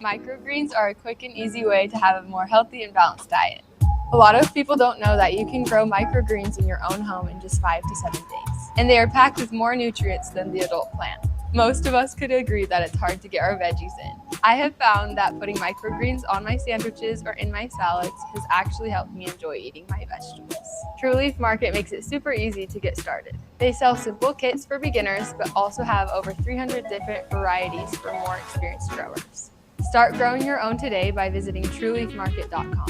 Microgreens are a quick and easy way to have a more healthy and balanced diet. A lot of people don't know that you can grow microgreens in your own home in just 5 to 7 days, and they are packed with more nutrients than the adult plant. Most of us could agree that it's hard to get our veggies in. I have found that putting microgreens on my sandwiches or in my salads has actually helped me enjoy eating my vegetables. True Leaf Market makes it super easy to get started. They sell simple kits for beginners, but also have over 300 different varieties for more experienced growers. Start growing your own today by visiting trueleafmarket.com.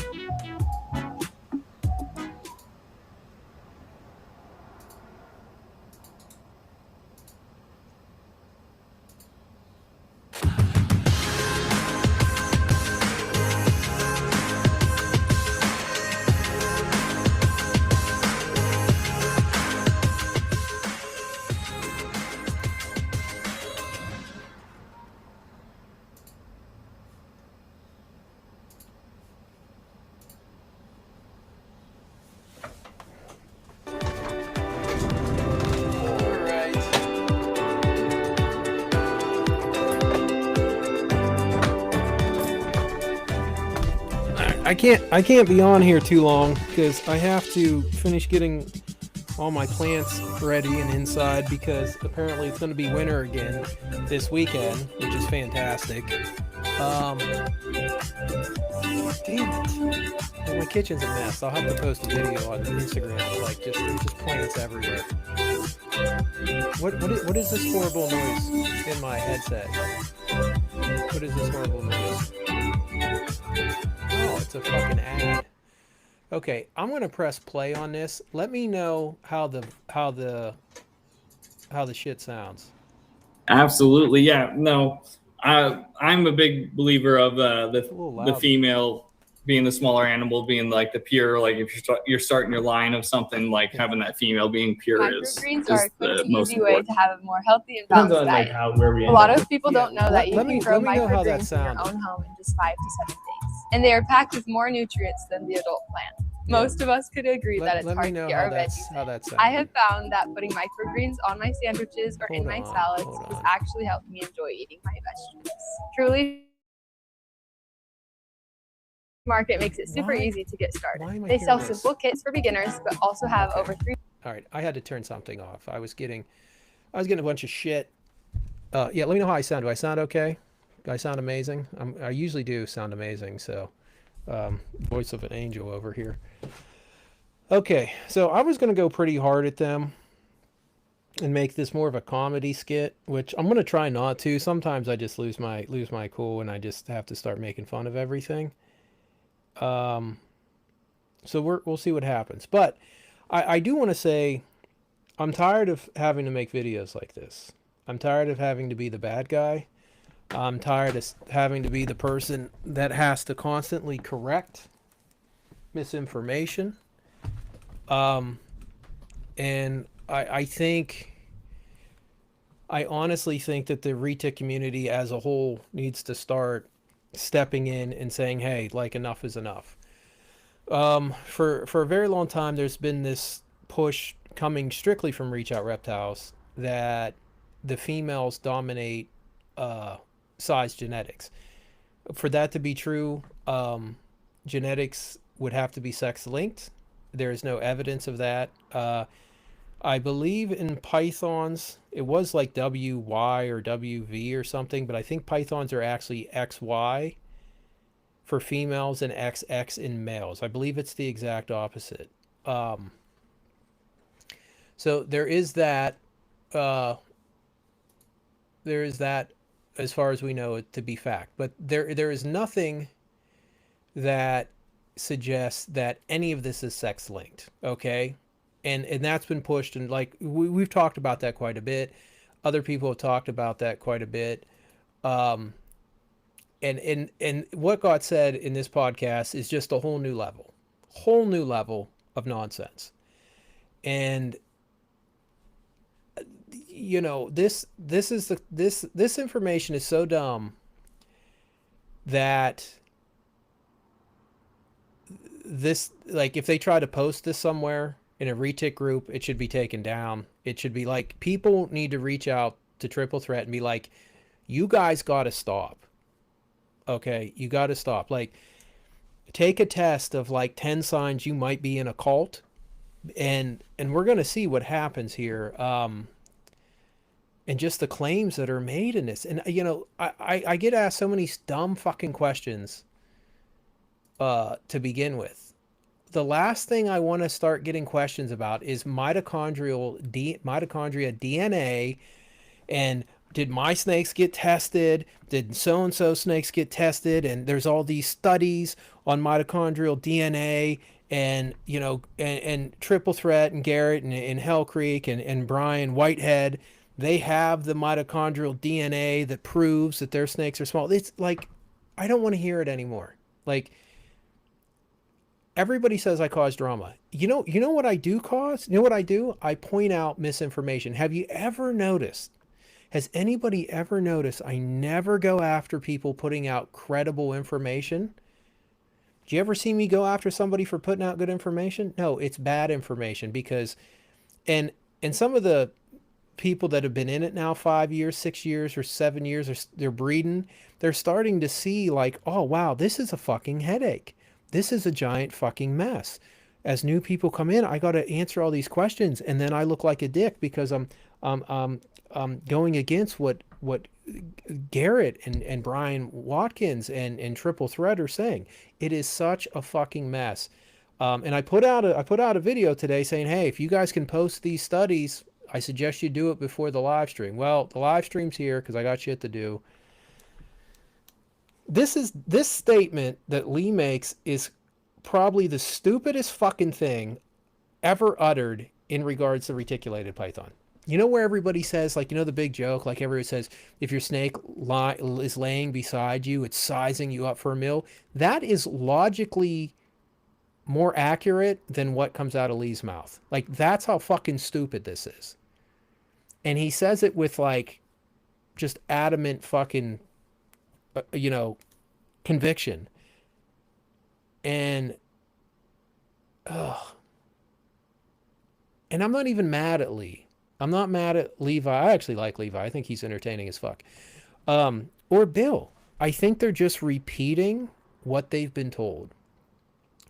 I can't be on here too long because I have to finish getting all my plants ready and inside because apparently it's going to be winter again this weekend, which is fantastic. Damn it. Well, my kitchen's a mess. I'll have to post a video on Instagram. Like, there's just plants everywhere. What is this horrible noise in my headset? What is this horrible noise? Oh, it's a fucking ad. Okay, I'm gonna press play on this. Let me know how the shit sounds. Absolutely, yeah. No, I'm a big believer of the female being the smaller animal, being like the pure. Like if you're starting your line of something, like having that female being pure Microgreens are a quick and easy way to have a more healthy and balanced diet. A lot of people don't know that you can grow microgreens in your own home in just 5 to 7 days, and they are packed with more nutrients than the adult plant. Most of us could agree that it's hard to get our veggies in. I have found that putting microgreens on my sandwiches or in my salads has actually helped me enjoy eating my vegetables. Truly Market makes it super easy to get started. They sell simple kits for beginners, but also have over 3. All right, I had to turn something off. I was getting a bunch of shit. Yeah, let me know how I sound. Do I sound okay? Do I sound amazing? I usually do sound amazing. So, voice of an angel over here. Okay, so I was gonna go pretty hard at them and make this more of a comedy skit, which I'm gonna try not to. Sometimes I just lose my cool and I just have to start making fun of everything. So we'll see what happens. But I do want to say I'm tired of having to make videos like this. I'm tired of having to be the bad guy. I'm tired of having to be the person that has to constantly correct misinformation. And I honestly think that the retic community as a whole needs to start stepping in and saying, hey, like, enough is enough. For a very long time, there's been this push coming strictly from Reach Out Reptiles that the females dominate size genetics. For that to be true, genetics would have to be sex linked. There is no evidence of that. I believe in pythons, it was like WY or WV or something, but I think pythons are actually XY for females and XX in males. I believe it's the exact opposite. So there is that. There is that, as far as we know it to be fact. But there is nothing that suggests that any of this is sex linked. Okay. And that's been pushed, and like we've talked about that quite a bit. Other people have talked about that quite a bit. And what got said in this podcast is just a whole new level of nonsense. And you know, this information is so dumb that this, like, if they try to post this somewhere in a retic group, it should be taken down. It should be like, people need to reach out to Triple Threat and be like, you guys got to stop. Okay, you got to stop. Like, take a test of like 10 signs you might be in a cult, and we're going to see what happens here. And just the claims that are made in this. And, you know, I get asked so many dumb fucking questions to begin with. The last thing I want to start getting questions about is mitochondria DNA, and did my snakes get tested? Did so-and-so snakes get tested? And there's all these studies on mitochondrial DNA, and, you know, and Triple Threat and Garrett and Hell Creek and Brian Whitehead, they have the mitochondrial DNA that proves that their snakes are small. It's like, I don't want to hear it anymore. Like, everybody says I cause drama. You know what I do cause? You know what I do? I point out misinformation. Have you ever noticed? Has anybody ever noticed I never go after people putting out credible information? Do you ever see me go after somebody for putting out good information? No, it's bad information, because and some of the people that have been in it now 5 years, 6 years, or 7 years, or they're breeding, they're starting to see like, oh wow, this is a fucking headache. This is a giant fucking mess. As new people come in, I got to answer all these questions, and then I look like a dick because I'm going against what Garrett and Brian Watkins and Triple Threat are saying. It is such a fucking mess. And I put out a video today saying, hey, if you guys can post these studies, I suggest you do it before the live stream. Well, the live stream's here because I got shit to do. This statement that Lee makes is probably the stupidest fucking thing ever uttered in regards to reticulated python. You know where everybody says, like, you know, the big joke, like everybody says, if your snake is laying beside you, it's sizing you up for a meal. That is logically more accurate than what comes out of Lee's mouth. Like, that's how fucking stupid this is. And he says it with like just adamant fucking, you know, conviction. And and I'm not even mad at Lee. I'm not mad at Levi. I actually like Levi. I think he's entertaining as fuck. Or Bill. I think they're just repeating what they've been told.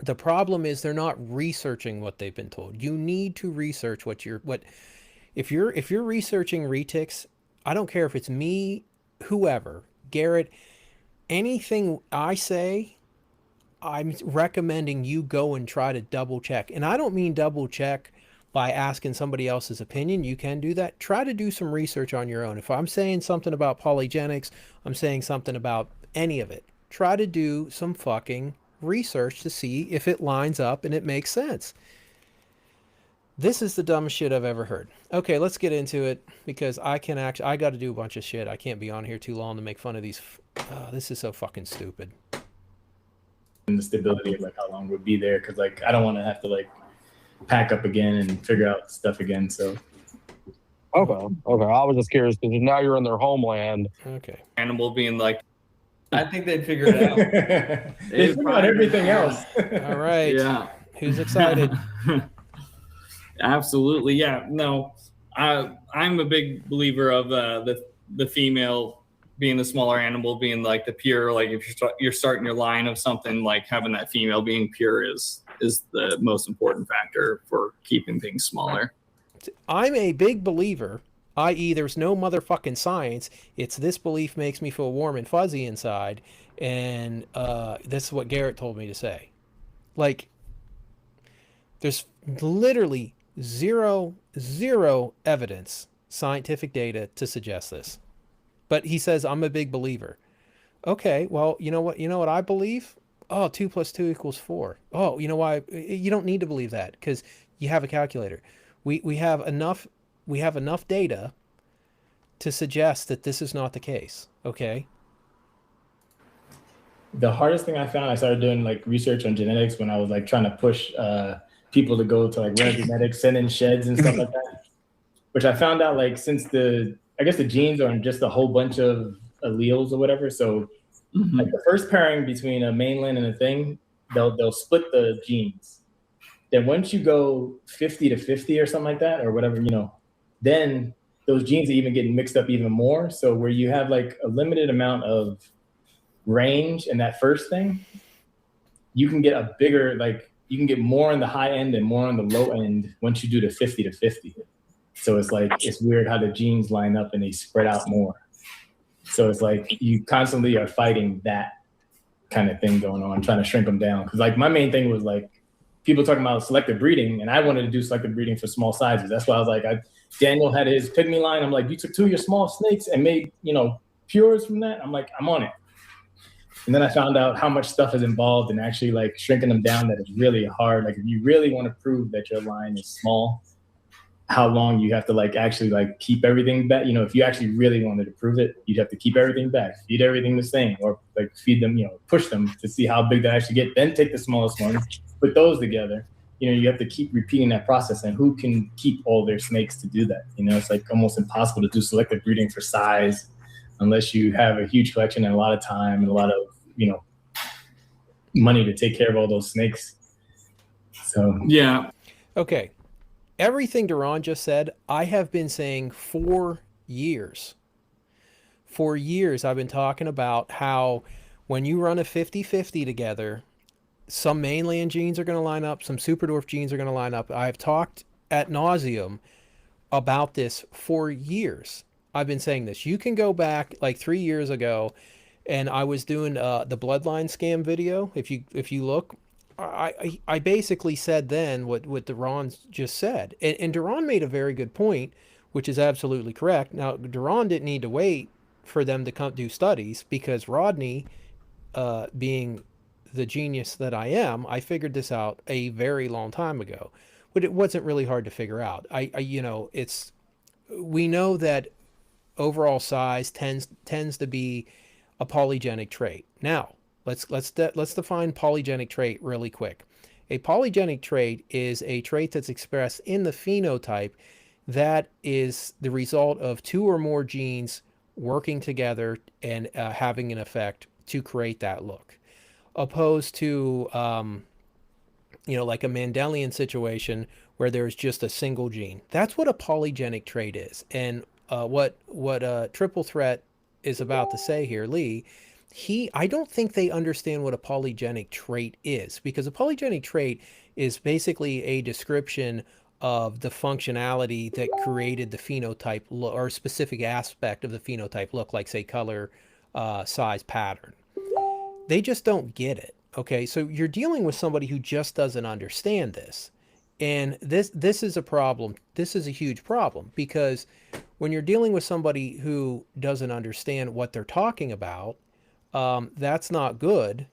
The problem is they're not researching what they've been told. You need to research if you're researching retics. I don't care if it's me, whoever, Garrett, anything I say, I'm recommending you go and try to double check. And I don't mean double check by asking somebody else's opinion. You can do that. Try to do some research on your own. If I'm saying something about polygenics, I'm saying something about any of it, try to do some fucking research to see if it lines up and it makes sense. This is the dumbest shit I've ever heard. Okay, let's get into it, because I got to do a bunch of shit. I can't be on here too long to make fun of these. This is so fucking stupid. And the stability of like how long we'd be there, because like I don't want to have to like pack up again and figure out stuff again. So okay, I was just curious because now you're in their homeland. Okay, animal being like, I think they'd figure it out. They figure out everything else. All right. Yeah. Who's excited? Absolutely. Yeah. No, I'm a big believer of the female being the smaller animal, being like the pure, like if you're starting your line of something, like having that female being pure is the most important factor for keeping things smaller. I'm a big believer, i.e. there's no motherfucking science. It's this belief makes me feel warm and fuzzy inside. And this is what Garrett told me to say. Like, there's literally zero evidence, scientific data to suggest this. But he says, I'm a big believer. Okay, well, you know what I believe? Oh, 2 + 2 = 4. Oh, you know why? You don't need to believe that, because you have a calculator. We have enough data to suggest that this is not the case. Okay. The hardest thing I found, I started doing like research on genetics when I was like trying to push people to go to like rare genetics, send in sheds and stuff like that. Which I found out, like, since the genes are in just a whole bunch of alleles or whatever. So like the first pairing between a mainland and a thing, they'll split the genes. Then once you go 50 to 50 or something like that, or whatever, then those genes are even getting mixed up even more. So where you have like a limited amount of range in that first thing, you can get a bigger, like you can get more on the high end and more on the low end once you do the 50 to 50. So it's like, it's weird how the genes line up and they spread out more. So it's like you constantly are fighting that kind of thing going on, trying to shrink them down. Because like my main thing was like people talking about selective breeding, and I wanted to do selective breeding for small sizes. That's why I was like, Daniel had his pygmy line. I'm like, you took 2 of your small snakes and made, you know, pures from that. I'm like, I'm on it. And then I found out how much stuff is involved in actually like shrinking them down. That is really hard. Like if you really want to prove that your line is small, how long you have to like actually like keep everything back. You know, if you actually really wanted to prove it, you'd have to keep everything back, feed everything the same, or like feed them, you know, push them to see how big they actually get. Then take the smallest ones, put those together. You know, you have to keep repeating that process. And who can keep all their snakes to do that? You know, it's like almost impossible to do selective breeding for size unless you have a huge collection and a lot of time and a lot of, you know, money to take care of all those snakes. So Yeah. Okay. Everything Duran just said, I have been saying for years. For years, I've been talking about how when you run a 50-50 together, some mainland genes are going to line up, some superdwarf genes are going to line up. I've talked ad nauseum about this for years. I've been saying this. You can go back like 3 years ago, and I was doing the bloodline scam video. If you look, I basically said then what Duran just said. And Duran made a very good point, which is absolutely correct. Now, Duran didn't need to wait for them to come do studies, because Rodney, being the genius that I am, I figured this out a very long time ago. But it wasn't really hard to figure out. We know that overall size tends to be a polygenic trait. Now, let's define polygenic trait really quick. A polygenic trait is a trait that's expressed in the phenotype that is the result of 2 or more genes working together and having an effect to create that look, opposed to like a Mendelian situation where there's just a single gene. That's what a polygenic trait is. And what Triple Threat is about to say here, Lee, I don't think they understand what a polygenic trait is, because a polygenic trait is basically a description of the functionality that created the phenotype look, or a specific aspect of the phenotype look, like say color, size, pattern. They just don't get it. Okay, so you're dealing with somebody who just doesn't understand this. And this is a problem. This is a huge problem, because when you're dealing with somebody who doesn't understand what they're talking about, that's not good.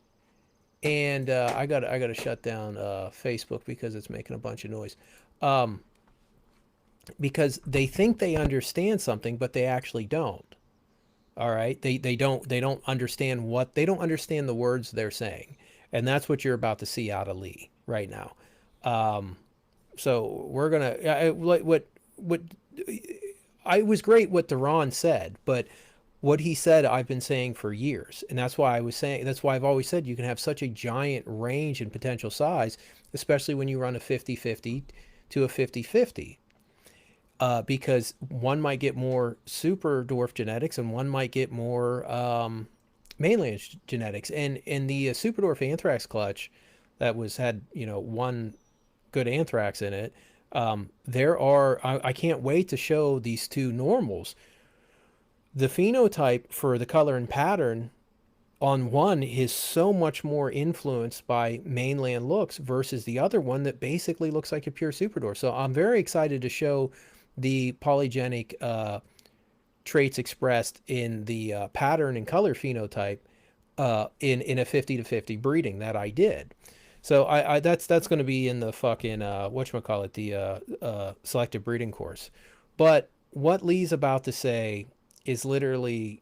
And I gotta shut down Facebook because it's making a bunch of noise. Because they think they understand something, but they actually don't. All right, they don't understand the words they're saying, and that's what you're about to see out of Lee right now. So we're gonna what I was great what Duran said, but what he said I've been saying for years, and that's why I've always said you can have such a giant range in potential size, especially when you run a 50-50 to a 50-50. Because one might get more super dwarf genetics and one might get more mainland genetics. And in the super dwarf anthrax clutch that had one good anthrax in it, I can't wait to show these 2 normals. The phenotype for the color and pattern on one is so much more influenced by mainland looks versus the other one that basically looks like a pure super dwarf. So I'm very excited to show the polygenic traits expressed in the pattern and color phenotype in a 50-50 breeding that I did. So that's going to be in the fucking whatchamacallit, the selective breeding course. But what Lee's about to say is literally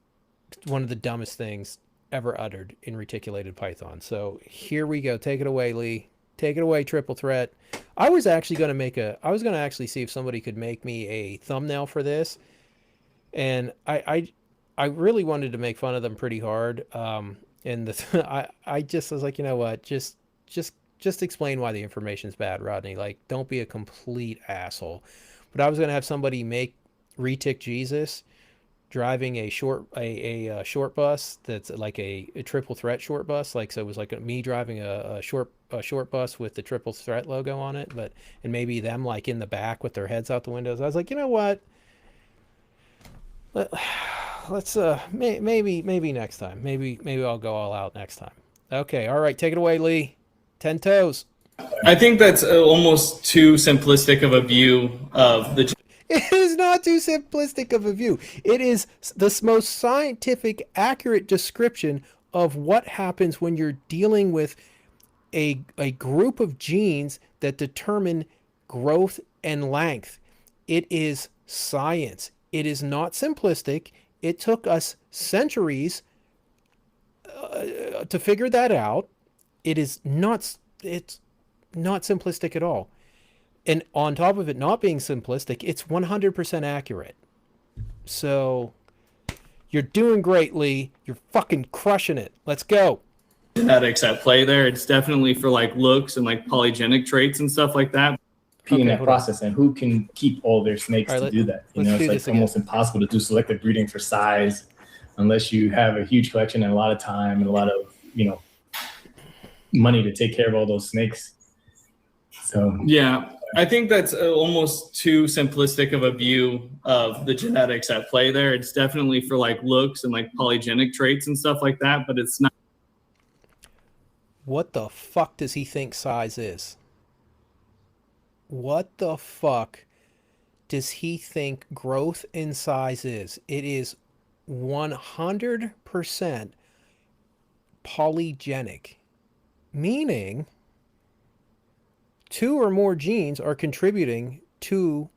one of the dumbest things ever uttered in reticulated python. So here we go. Take it away, Lee. Take it away, Triple Threat. I was actually going to actually see if somebody could make me a thumbnail for this. And I really wanted to make fun of them pretty hard. And I just was like, you know what? Just explain why the information's bad, Rodney. Like, don't be a complete asshole. But I was going to have somebody make Retic Jesus driving a short bus that's like a triple threat short bus. Like, so it was like me driving a short bus with the triple threat logo on it, and maybe them like in the back with their heads out the windows. I was like, you know what? Let's maybe next time. Maybe I'll go all out next time. Okay, all right, take it away, Lee. 10 toes. I think that's almost too simplistic of a view of the. It is not too simplistic of a view. It is the most scientific, accurate description of what happens when you're dealing with a group of genes that determine growth and length. It is science. It is not simplistic. It took us centuries to figure that out. It's not simplistic at all. And on top of it not being simplistic, it's 100% accurate. So you're doing great, Lee. You're fucking crushing it. Let's go. Genetics at play there. It's definitely for like looks and like polygenic traits and stuff like that. In that process, and who can keep all their snakes to do that? You know, it's like almost impossible to do selective breeding for size unless you have a huge collection and a lot of time and a lot of, you know, money to take care of all those snakes. So yeah, I think that's almost too simplistic of a view of the genetics at play there. It's definitely for like looks and like polygenic traits and stuff like that, but it's not. What the fuck does he think size is? What the fuck does he think growth in size is? It is 100% polygenic, meaning 2 or more genes are contributing to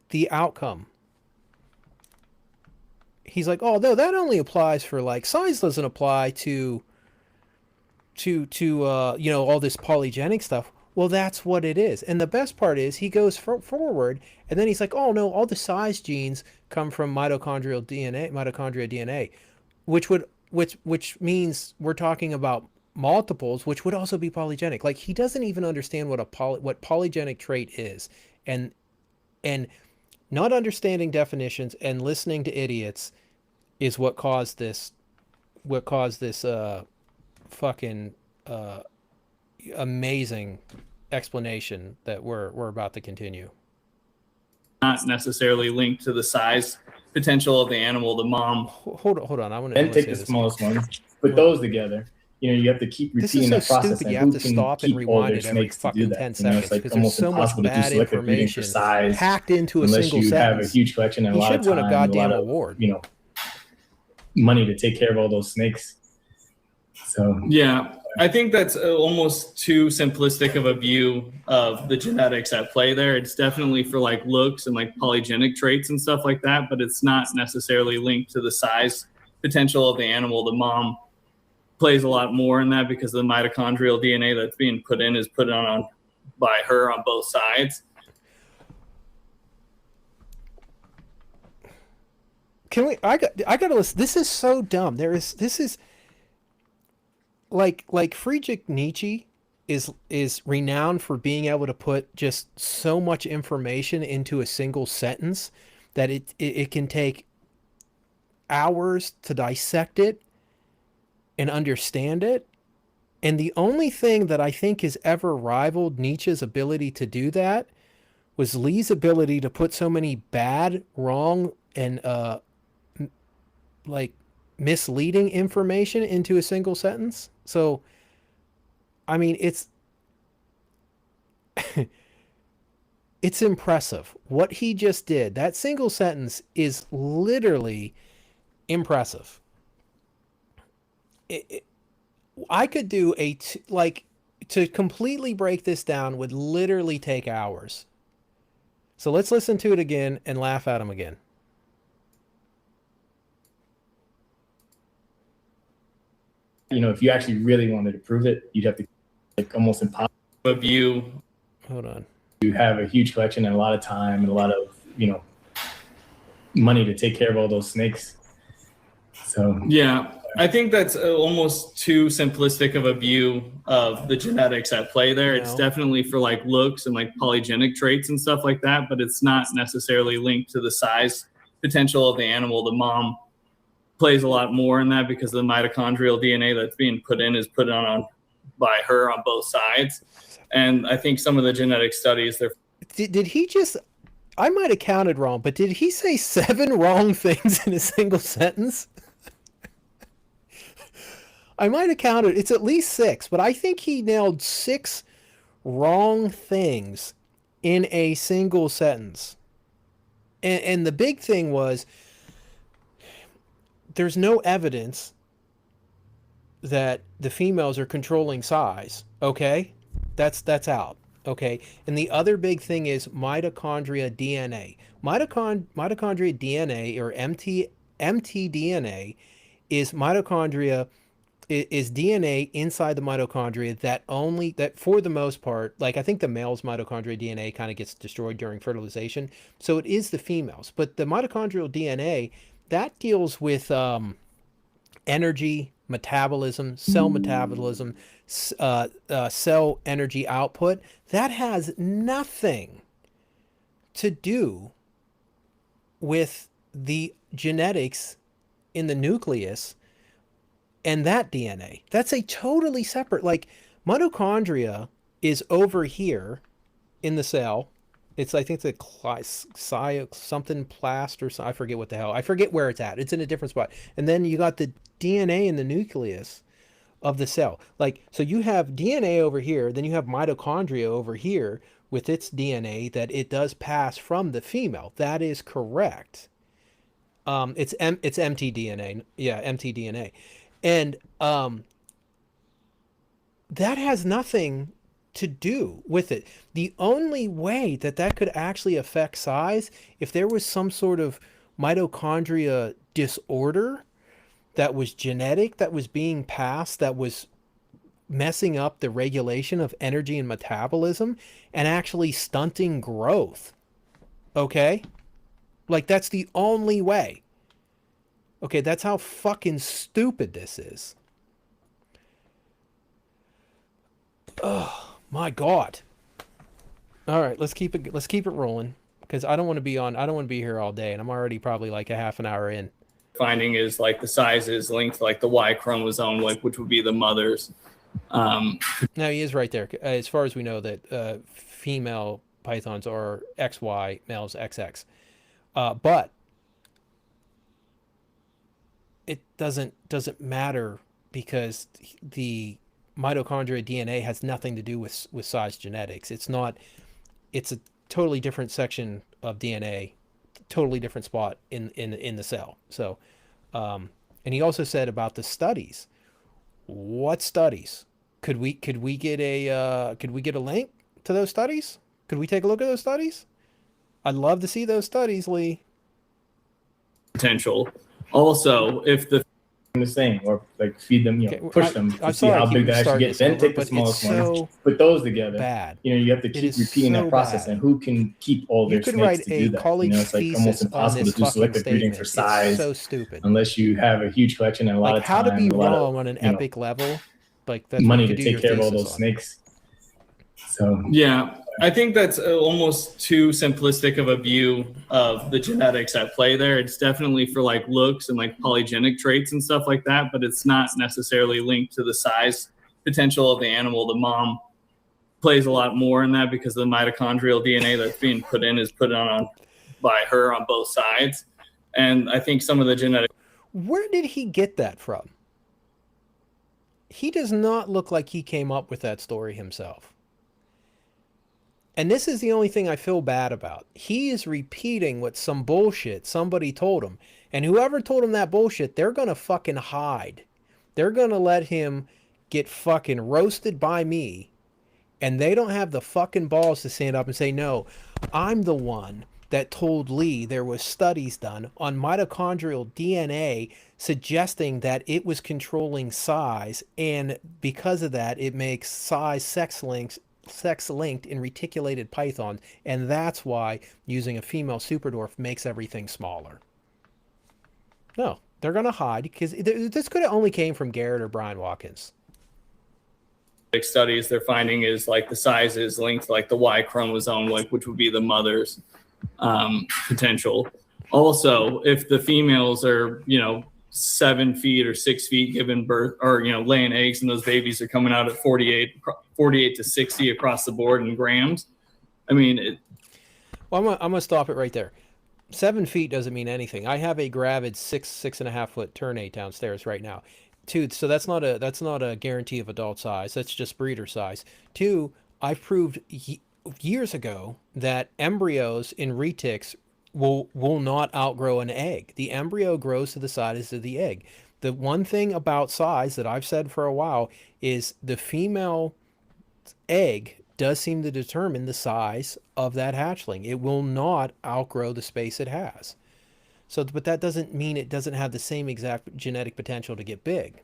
the outcome. He's like, oh, no, that only applies for like size doesn't apply to you know, all this polygenic stuff. Well, that's what it is. And the best part is he goes forward and then he's like, oh no, all the size genes come from mitochondrial DNA, which means we're talking about multiples, which would also be polygenic. Like, he doesn't even understand what what polygenic trait is. And not understanding definitions and listening to idiots is what caused this fucking amazing explanation that we're about to continue. Not necessarily linked to the size potential of the animal. The mom. Hold on. I want to take the smallest ones, put those together. You know, you have to keep repeating that process. Stupid. You have to stop and rewind it every fucking 10 seconds because there's so much bad information packed into a single sentence. Unless you have a huge collection and a lot of time, win a goddamn award. You know, money to take care of all those snakes. So yeah, I think that's almost too simplistic of a view of the genetics at play there. It's definitely for like looks and like polygenic traits and stuff like that, but it's not necessarily linked to the size potential of the animal. The mom plays a lot more in that because the mitochondrial DNA that's being put in is put on by her on both sides. Can we? I gotta listen. This is so dumb. This is like Friedrich Nietzsche is renowned for being able to put just so much information into a single sentence that it can take hours to dissect it and understand it. And the only thing that I think has ever rivaled Nietzsche's ability to do that was Lee's ability to put so many bad, wrong, and like misleading information into a single sentence. So, I mean, it's it's impressive what he just did. That single sentence is literally impressive. I could do to completely break this down would literally take hours. So let's listen to it again and laugh at him again. You know, if you actually really wanted to prove it, you'd have to like almost impossible view. Hold on. You have a huge collection and a lot of time and a lot of, you know, money to take care of all those snakes. So yeah, I think that's almost too simplistic of a view of the genetics at play there. It's definitely for like looks and like polygenic traits and stuff like that, but it's not necessarily linked to the size potential of the animal, the mom plays a lot more in that because the mitochondrial DNA that's being put in is put on by her on both sides. And I think some of the genetic studies, they're Did he just? I might have counted wrong, but did he say 7 wrong things in a single sentence? I might have counted. It's at least 6, but I think he nailed 6 wrong things in a single sentence. And the big thing was, there's no evidence that the females are controlling size. Okay, that's out. Okay, and the other big thing is mitochondria DNA. Mitochondria DNA, or mtDNA, is mitochondria. Is DNA inside the mitochondria that for the most part, like I think the male's mitochondrial DNA kind of gets destroyed during fertilization. So it is the females. But the mitochondrial DNA, that deals with energy, metabolism, cell metabolism, cell energy output. That has nothing to do with the genetics in the nucleus and that DNA. That's a totally separate, like, mitochondria is over here in the cell. It's, I think it's a something plast or something. I forget what the hell. I forget where it's at. It's in a different spot. And then you got the DNA in the nucleus of the cell. Like, so you have DNA over here, then you have mitochondria over here with its DNA that it does pass from the female. That is correct. It's mtDNA. Yeah, mtDNA. And that has nothing to do with it. The only way that could actually affect size, if there was some sort of mitochondria disorder that was genetic, that was being passed, that was messing up the regulation of energy and metabolism and actually stunting growth. Okay? Like, that's the only way. Okay, that's how fucking stupid this is. Oh my God. All right, let's keep it rolling, because I don't want to be here all day, and I'm already probably like a half an hour in. finding is like the size is linked to like the Y chromosome, like which would be the mother's. Now he is right there. As far as we know, that female pythons are XY, males XX. But it doesn't matter, because the mitochondria DNA has nothing to do with size genetics. It's a totally different section of DNA, totally different spot in the cell. So, and he also said about the studies. What studies? Could we get a link to those studies? Could we take a look at those studies? I'd love to see those studies, Lee. Potential. Also, if the same, or like feed them, push them to I'm see how big they actually get. Then take the but smallest it's so ones, put those together. Bad. You have to keep repeating that process, and who can keep all their snakes to do that? It's like almost impossible to do selective breeding for size. It's so stupid. Unless you have a huge collection and a lot of time. How to be wrong on an epic level, like that's money to take care of all those snakes. So yeah, I think that's almost too simplistic of a view of the genetics at play there. It's definitely for like looks and like polygenic traits and stuff like that, but it's not necessarily linked to the size potential of the animal. The mom plays a lot more in that because the mitochondrial DNA that's being put in is put on by her on both sides. And I think some of the genetic. Where did he get that from? He does not look like he came up with that story himself. And this is the only thing I feel bad about. He is repeating what some bullshit somebody told him. And whoever told him that bullshit, they're going to fucking hide. They're going to let him get fucking roasted by me. And they don't have the fucking balls to stand up and say, no, I'm the one that told Lee there was studies done on mitochondrial DNA suggesting that it was controlling size. And because of that, it makes size sex-linked in reticulated pythons, and that's why using a female superdwarf makes everything smaller. No, they're going to hide, because this could have only came from Garrett or Brian Watkins. Studies they're finding is like the size is linked to like the Y chromosome, like which would be the mother's potential. Also, if the females are, 7 feet or 6 feet giving birth, or, laying eggs, and those babies are coming out at 48 to 60 across the board in grams, I mean, Well, I'm gonna stop it right there. 7 feet doesn't mean anything. I have a gravid 6.5 foot ternate downstairs right now. Two, so that's not a guarantee of adult size. That's just breeder size. Two, I've proved years ago that embryos in retics will not outgrow an egg. The embryo grows to the size of the egg. The one thing about size that I've said for a while is the female egg does seem to determine the size of that hatchling. It will not outgrow the space it has. So, but that doesn't mean it doesn't have the same exact genetic potential to get big.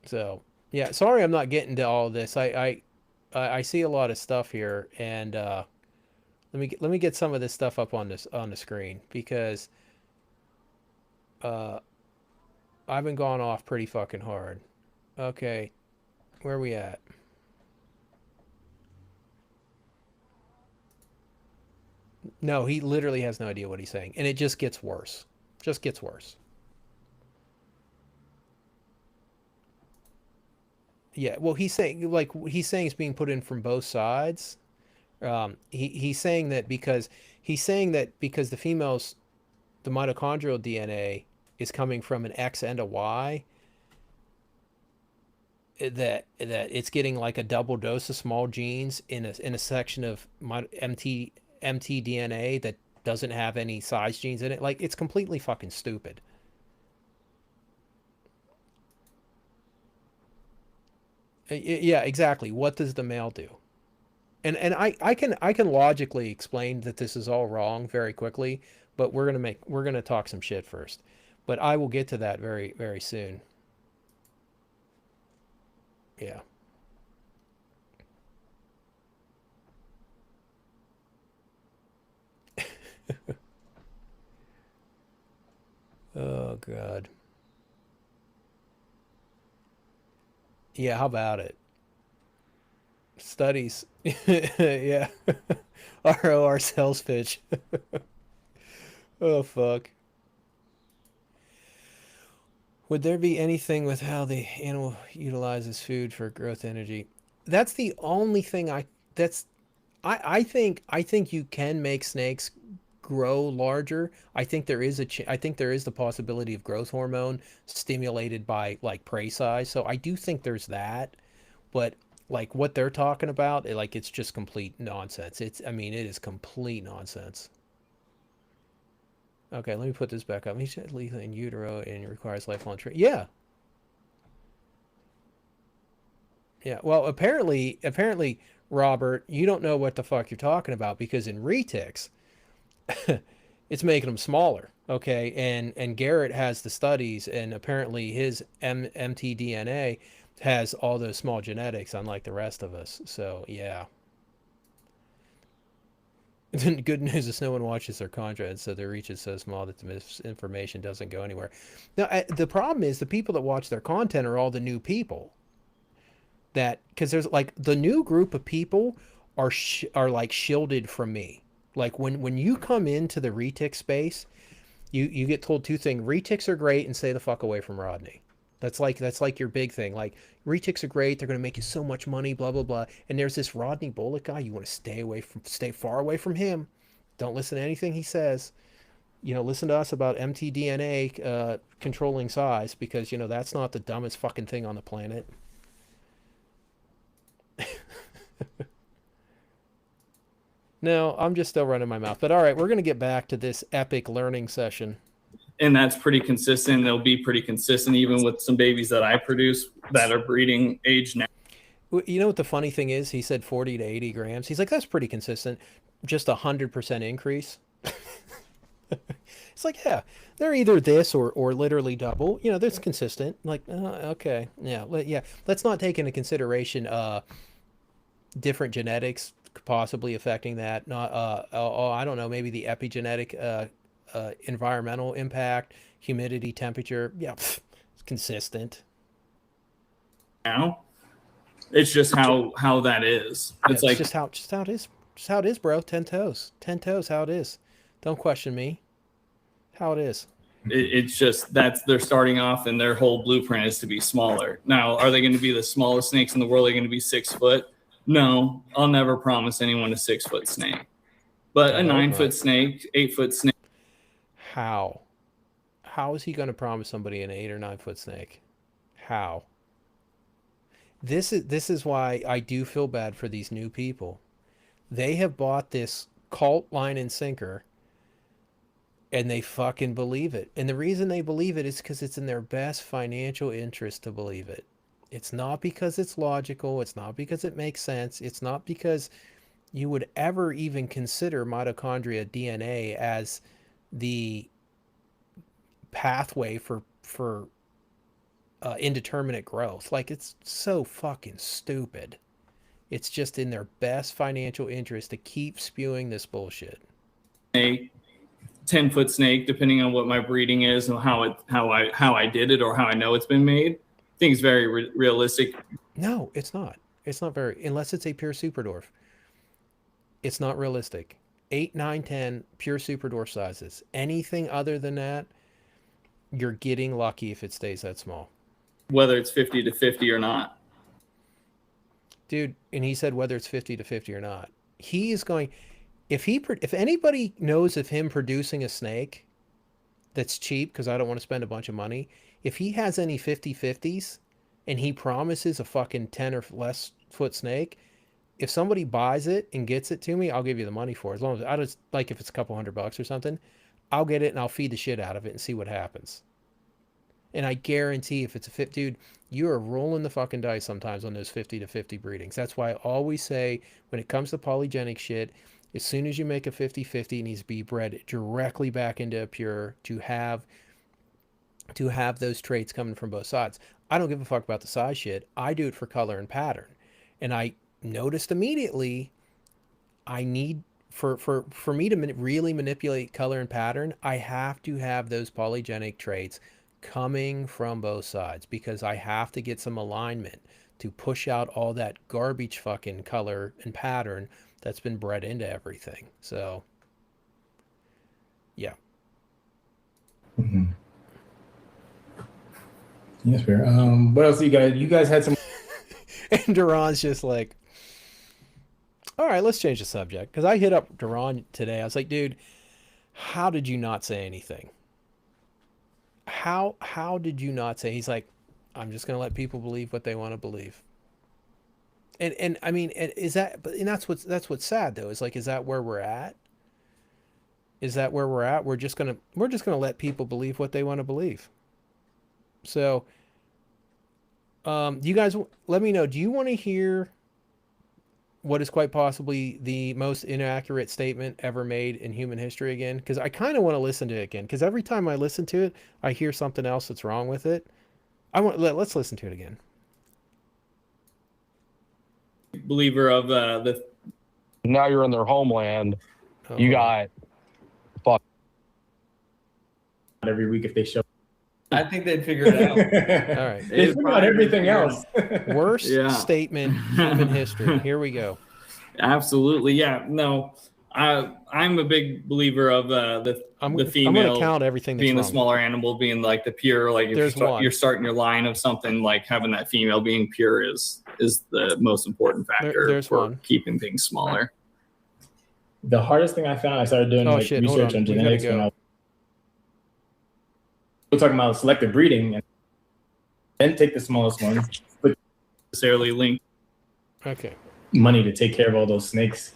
So, yeah, sorry I'm not getting to all this. I see a lot of stuff here, and let me get some of this stuff up on the screen, because I've been going off pretty fucking hard. Okay, where are we at? No, he literally has no idea what he's saying, and it just gets worse. Just gets worse. Yeah, well, he's saying it's being put in from both sides. He's saying that because the females, the mitochondrial DNA is coming from an X and a Y, that it's getting like a double dose of small genes in a section of mtDNA that doesn't have any size genes in it. Like, it's completely fucking stupid. Yeah, exactly. What does the male do? And I can logically explain that this is all wrong very quickly, but we're gonna talk some shit first. But I will get to that very, very soon. Yeah. Oh God. Yeah, how about it? Studies. Yeah. ROR sales pitch. Oh fuck. Would there be anything with how the animal utilizes food for growth energy? That's the only thing I think you can make snakes grow larger. I think there is the possibility of growth hormone stimulated by like prey size. So I do think there's that, but like what they're talking about, it's just complete nonsense. It is complete nonsense. Okay, let me put this back up. He's lethal in utero and requires lifelong treatment. Yeah. Yeah. Well, apparently, Robert, you don't know what the fuck you're talking about, because in retics, it's making them smaller. Okay, and Garrett has the studies, and apparently his mtDNA has all those small genetics, unlike the rest of us. So yeah. The good news is no one watches their content, so their reach is so small that the misinformation doesn't go anywhere. Now, the problem is the people that watch their content are all the new people. Because there's like the new group of people are like shielded from me. Like when you come into the retic space, you get told two things: retics are great, and stay the fuck away from Rodney. That's like your big thing. Like, retics are great, they're going to make you so much money, blah blah blah. And there's this Rodney Bullock guy. You want to stay far away from him. Don't listen to anything he says. Listen to us about mtDNA controlling size, because that's not the dumbest fucking thing on the planet. No, I'm just still running my mouth. But all right, we're going to get back to this epic learning session. And that's pretty consistent. They'll be pretty consistent even with some babies that I produce that are breeding age now. You know what the funny thing is? He said 40 to 80 grams. He's like, that's pretty consistent. Just 100% increase. It's like, yeah, they're either this or literally double. That's consistent. Like, okay, yeah. Let's not take into consideration different genetics possibly affecting that. Not, I don't know, maybe the epigenetic environmental impact, humidity, temperature. Yeah, it's consistent. Now, it's just how that is. It's like just how it is. Just how it is, bro. 10 toes. 10 toes, how it is. Don't question me. How it is. It's just they're starting off and their whole blueprint is to be smaller. Now, are they going to be the smallest snakes in the world? Are they going to be 6 foot? No, I'll never promise anyone a 6 foot snake. But a 9 foot snake, 8 foot snake. How? How is he going to promise somebody an 8 or 9 foot snake? How? This is why I do feel bad for these new people. They have bought this cult line and sinker, and they fucking believe it. And the reason they believe it is because it's in their best financial interest to believe it. It's not because it's logical. It's not because it makes sense. It's not because you would ever even consider mitochondria DNA as the pathway for indeterminate growth. Like, it's so fucking stupid. It's just in their best financial interest to keep spewing this bullshit. A 10 foot snake, depending on what my breeding is and how I did it or how I know it's been made. I think it's very realistic. No, it's not. It's not very, unless it's a pure superdwarf. It's not realistic. 8, 9, 10 pure superdwarf sizes. Anything other than that, you're getting lucky if it stays that small. Whether it's 50 to 50 or not. Dude, and he said whether it's 50 to 50 or not. He is going, if anybody knows of him producing a snake that's cheap, because I don't want to spend a bunch of money, if he has any 50-50s and he promises a fucking 10 or less foot snake, if somebody buys it and gets it to me, I'll give you the money for it. As long as I just, like, if it's a couple $100 or something, I'll get it and I'll feed the shit out of it and see what happens. And I guarantee if it's a fit, dude, you are rolling the fucking dice sometimes on those 50 to 50 breedings. That's why I always say when it comes to polygenic shit, as soon as you make a 50-50, it needs to be bred directly back into a pure to have those traits coming from both sides. I don't give a fuck about the size shit. I do it for color and pattern. And I noticed immediately I need, for me to really manipulate color and pattern, I have to have those polygenic traits coming from both sides, because I have to get some alignment to push out all that garbage fucking color and pattern that's been bred into everything. So yeah. Mm-hmm. Yes, fair. What else do you guys had some and Duran's just like, all right, let's change the subject. Because I hit up Duran today. I was like, dude, how did you not say anything? How did you not say? He's like, I'm just gonna let people believe what they want to believe. And I mean, is that? But that's what's sad though. Is like, is that where we're at? Is that where we're at? We're just gonna let people believe what they want to believe. So, you guys, let me know. Do you want to hear what is quite possibly the most inaccurate statement ever made in human history again? Because I kind of want to listen to it again. Because every time I listen to it, I hear something else that's wrong with it. Let's listen to it again. Believer of now you're in their homeland. Oh, you got fuck every week if they show. I think they'd figure it out. all right. They figure out everything else. Worst statement in human history. Here we go. Absolutely, yeah. No, I'm a big believer of the female. I'm going to count everything that's being wrong. the smaller animal, being like the pure. Like if you're starting your line of something, like having that female being pure is the most important factor for keeping things smaller. The hardest thing I found, I started doing research on genetics when I was talking about selective breeding, and then take the smallest ones, but necessarily linked. Okay. Money to take care of all those snakes.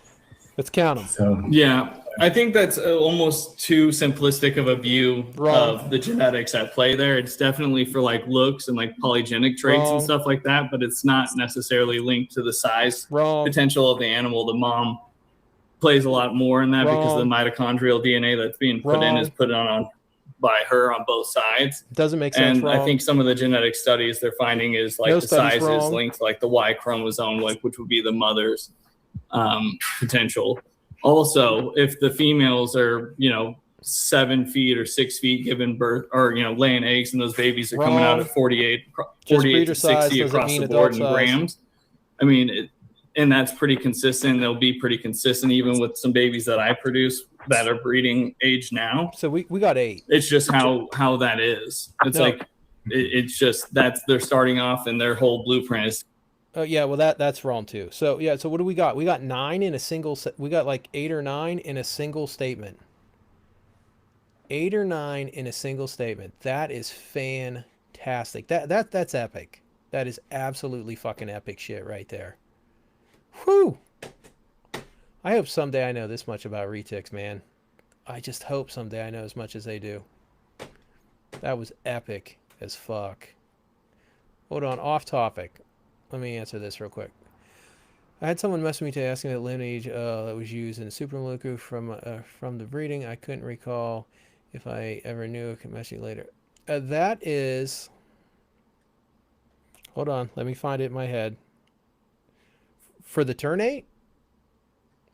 Let's count them. So yeah, I think that's almost too simplistic of a view of the genetics at play there. It's definitely for like looks and like polygenic traits and stuff like that, but it's not necessarily linked to the size potential of the animal. The mom plays a lot more in that because the mitochondrial DNA that's being put in is put on by her on both sides. Doesn't make sense. And I think some of the genetic studies they're finding is like the size is linked to like the Y chromosome, like which would be the mother's potential. Also, if the females are 7 feet or 6 feet giving birth or laying eggs, and those babies are coming out at 48 to 60 across the board in grams, I mean and that's pretty consistent. They'll be pretty consistent even with some babies that I produce that are breeding age now. So we got 8. It's just how that is. It's No. like it's just that's they're starting off and their whole blueprint is. Oh yeah, well that's wrong too. So yeah, so what do we got? We got 9 in a single. We got like 8 or 9 in a single statement. 8 or 9 in a single statement. That is fantastic. That's epic. That is absolutely fucking epic shit right there. Whew. I hope someday I know this much about retics, man. I just hope someday I know as much as they do. That was epic as fuck. Hold on, off topic. Let me answer this real quick. I had someone message me to asking that lineage that was used in Super Maluku from the breeding. I couldn't recall if I ever knew. I could message you later. That is... Hold on, let me find it in my head. For the Ternate,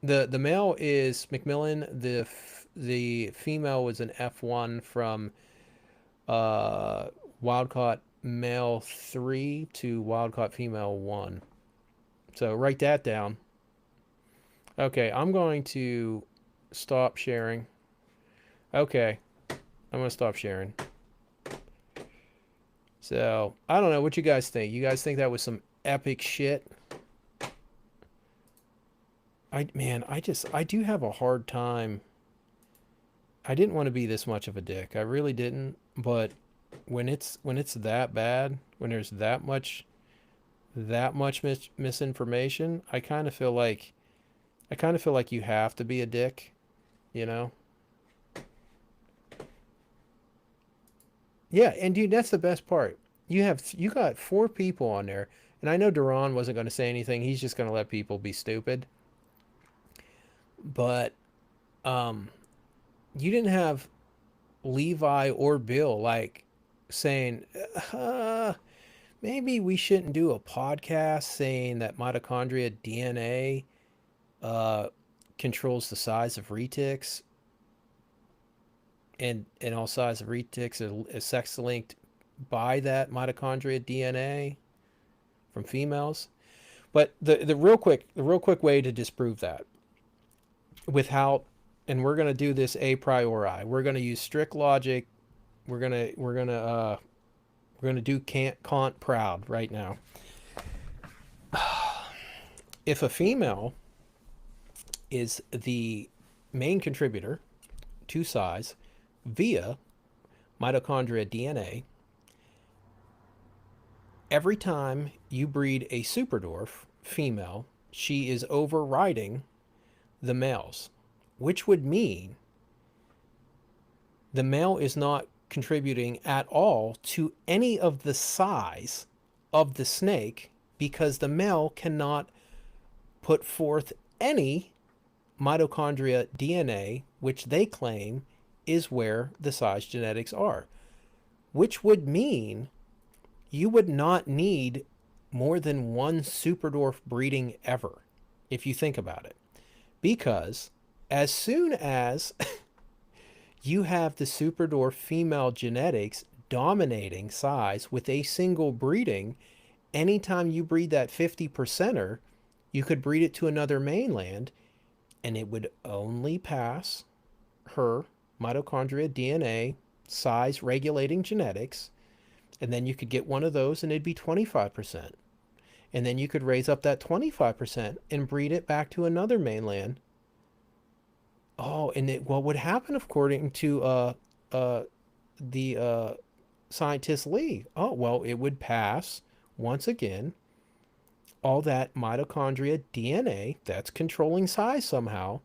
the male is Macmillan. The female was an F1 from wild-caught male 3 to wild-caught female 1. So write that down. Okay, I'm going to stop sharing. Okay, I'm going to stop sharing. So, I don't know what you guys think. You guys think that was some epic shit? I do have a hard time. I didn't want to be this much of a dick. I really didn't. But when it's that bad, when there's that much misinformation, I kind of feel like you have to be a dick, you know? Yeah, and dude, that's the best part. You got 4 people on there, and I know Duran wasn't going to say anything. He's just going to let people be stupid. But you didn't have Levi or Bill like saying, maybe we shouldn't do a podcast saying that mitochondria DNA controls the size of retics, and all size of retics are sex linked by that mitochondria DNA from females. But the real quick way to disprove that without, and we're going to do this a priori. We're going to use strict logic. We're going to do Kant proud right now. If a female is the main contributor to size via mitochondria DNA, every time you breed a superdwarf female, she is overriding the males, which would mean the male is not contributing at all to any of the size of the snake, because the male cannot put forth any mitochondria DNA, which they claim is where the size genetics are, which would mean you would not need more than one superdwarf breeding ever, if you think about it. Because as soon as you have the superdwarf female genetics dominating size with a single breeding, anytime you breed that 50%er, you could breed it to another mainland, and it would only pass her mitochondria DNA size regulating genetics, and then you could get one of those and it'd be 25%. And then you could raise up that 25% and breed it back to another mainland. Oh, and what would happen according to the scientist Lee? Oh, well, it would pass once again all that mitochondria DNA that's controlling size somehow,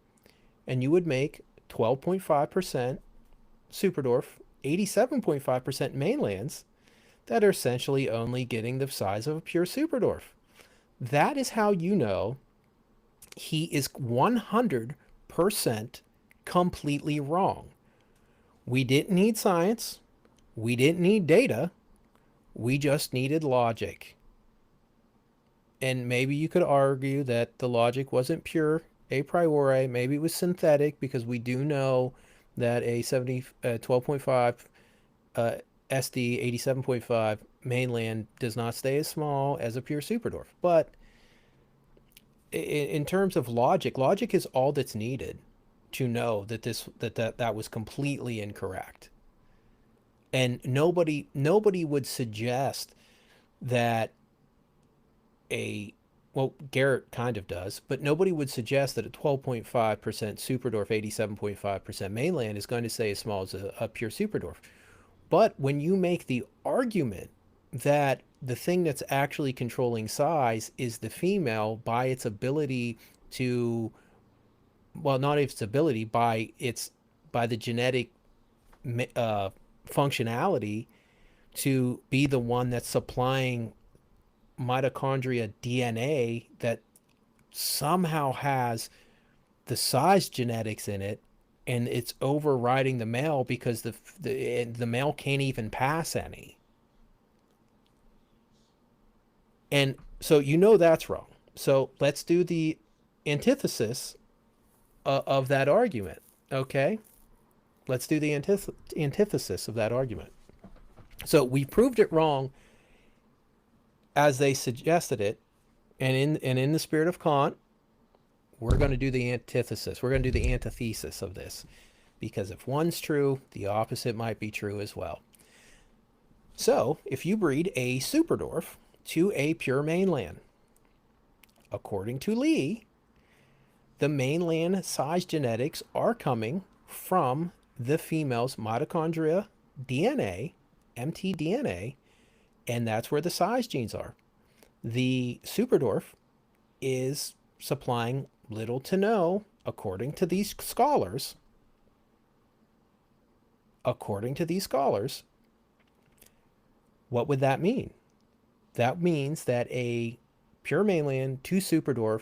and you would make 12.5% superdwarf, 87.5% mainlands that are essentially only getting the size of a pure superdwarf. That is how you know he is 100% completely wrong. We didn't need science. We didn't need data. We just needed logic. And maybe you could argue that the logic wasn't pure a priori. Maybe it was synthetic, because we do know that a 12.5 SD 87.5 mainland does not stay as small as a pure superdwarf. But in terms of logic is all that's needed to know that that was completely incorrect. And nobody would suggest that well, Garrett kind of does, but nobody would suggest that a 12.5% superdwarf, 87.5% mainland is going to stay as small as a pure superdwarf. But when you make the argument that the thing that's actually controlling size is the female by its ability to, well, not its ability, by the genetic functionality to be the one that's supplying mitochondria DNA that somehow has the size genetics in it, and it's overriding the male because the male can't even pass any. And so that's wrong. So let's do the antithesis of that argument. Okay? Let's do the antithesis of that argument. So we proved it wrong as they suggested it, and in the spirit of Kant, we're going to do the antithesis. We're going to do the antithesis of this, because if one's true, the opposite might be true as well. So if you breed a superdwarf to a pure mainland, according to Lee, the mainland size genetics are coming from the female's mitochondria DNA, mtDNA, and that's where the size genes are. The superdwarf is supplying little to no, according to these scholars. According to these scholars, what would that mean? That means that a pure mainland to superdwarf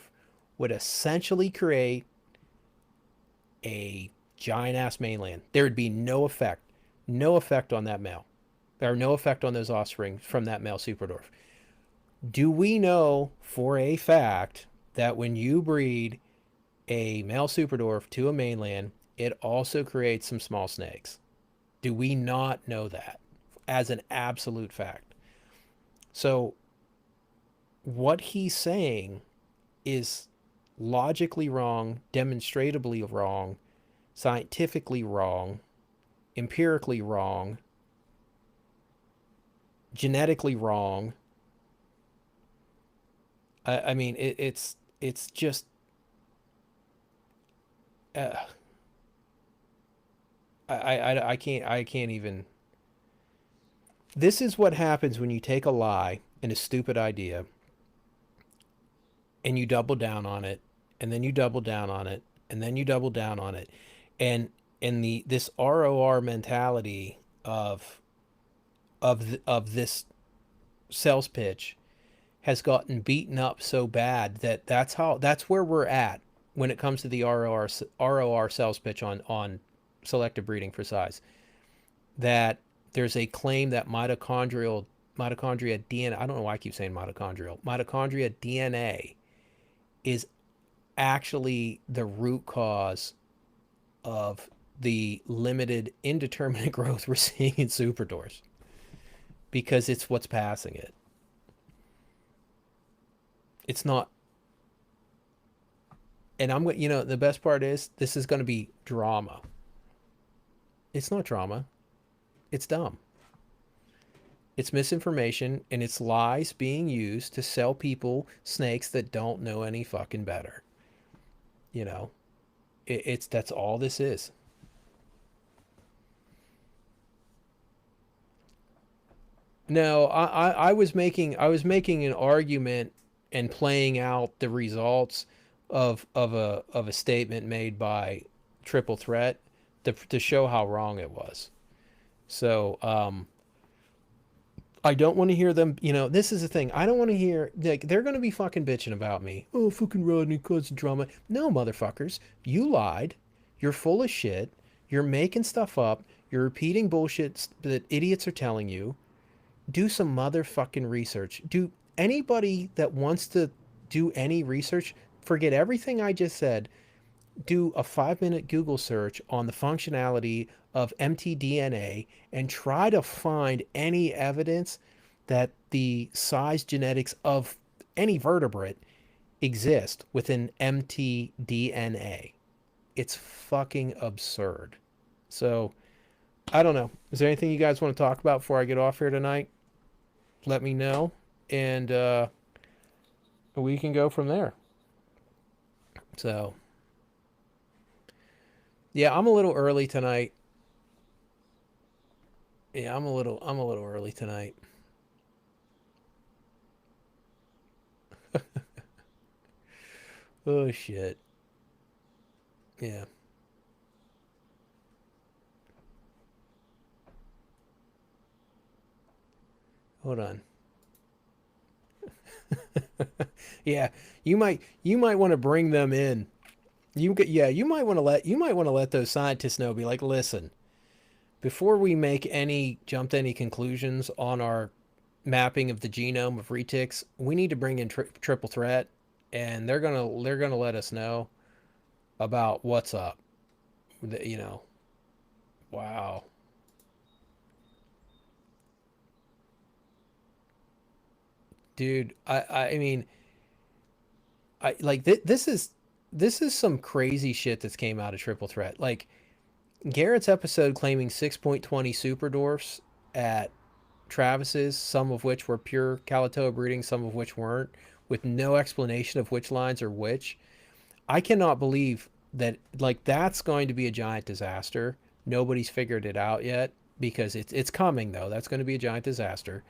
would essentially create a giant ass mainland. There would be no effect on that male. There are no effect on those offspring from that male superdwarf. Do we know for a fact that when you breed a male superdwarf to a mainland, it also creates some small snakes? Do we not know that as an absolute fact? So what he's saying is logically wrong, demonstrably wrong, scientifically wrong, empirically wrong, genetically wrong. I mean, it's just I can't even. This is what happens when you take a lie and a stupid idea and you double down on it, and then you double down on it, and then you double down on it, and this ROR mentality of this sales pitch has gotten beaten up so bad that that's where we're at when it comes to the ROR sales pitch on selective breeding for size. That there's a claim that mitochondria DNA, I don't know why I keep saying mitochondrial DNA is actually the root cause of the limited indeterminate growth we're seeing in superdwarfs, because it's what's passing it. It's not. And the best part is this is going to be drama. It's not drama. It's dumb. It's misinformation, and it's lies being used to sell people snakes that don't know any fucking better. That's all this is. No, I was making an argument and playing out the results of a statement made by Triple Threat to show how wrong it was. So I don't want to hear them. This is the thing. I don't want to hear, like, they're going to be fucking bitching about me. Oh, fucking Rodney caused drama. No, motherfuckers, you lied. You're full of shit. You're making stuff up. You're repeating bullshit that idiots are telling you. Do some motherfucking research. Do anybody that wants to do any research, forget everything I just said. Do a 5-minute Google search on the functionality of mtDNA and try to find any evidence that the size genetics of any vertebrate exist within mtDNA. It's fucking absurd. So, I don't know. Is there anything you guys want to talk about before I get off here tonight? Let me know, and we can go from there. So, yeah, I'm a little early tonight. Yeah, I'm a little early tonight. Oh shit. Yeah. Hold on. Yeah, you might want to bring them in. You might want to let those scientists know. Be like, listen, before we make any jump to any conclusions on our mapping of the genome of retics, we need to bring in triple threat, and they're gonna let us know about what's up. You know, wow, dude. I mean, I like this is some crazy shit that's came out of triple threat. Like Garrett's episode claiming 6.20 super dwarfs at Travis's, some of which were pure Kalatoa breeding, some of which weren't, with no explanation of which lines are which. I cannot believe that, like, that's going to be a giant disaster. Nobody's figured it out yet because it's coming though. That's going to be a giant disaster.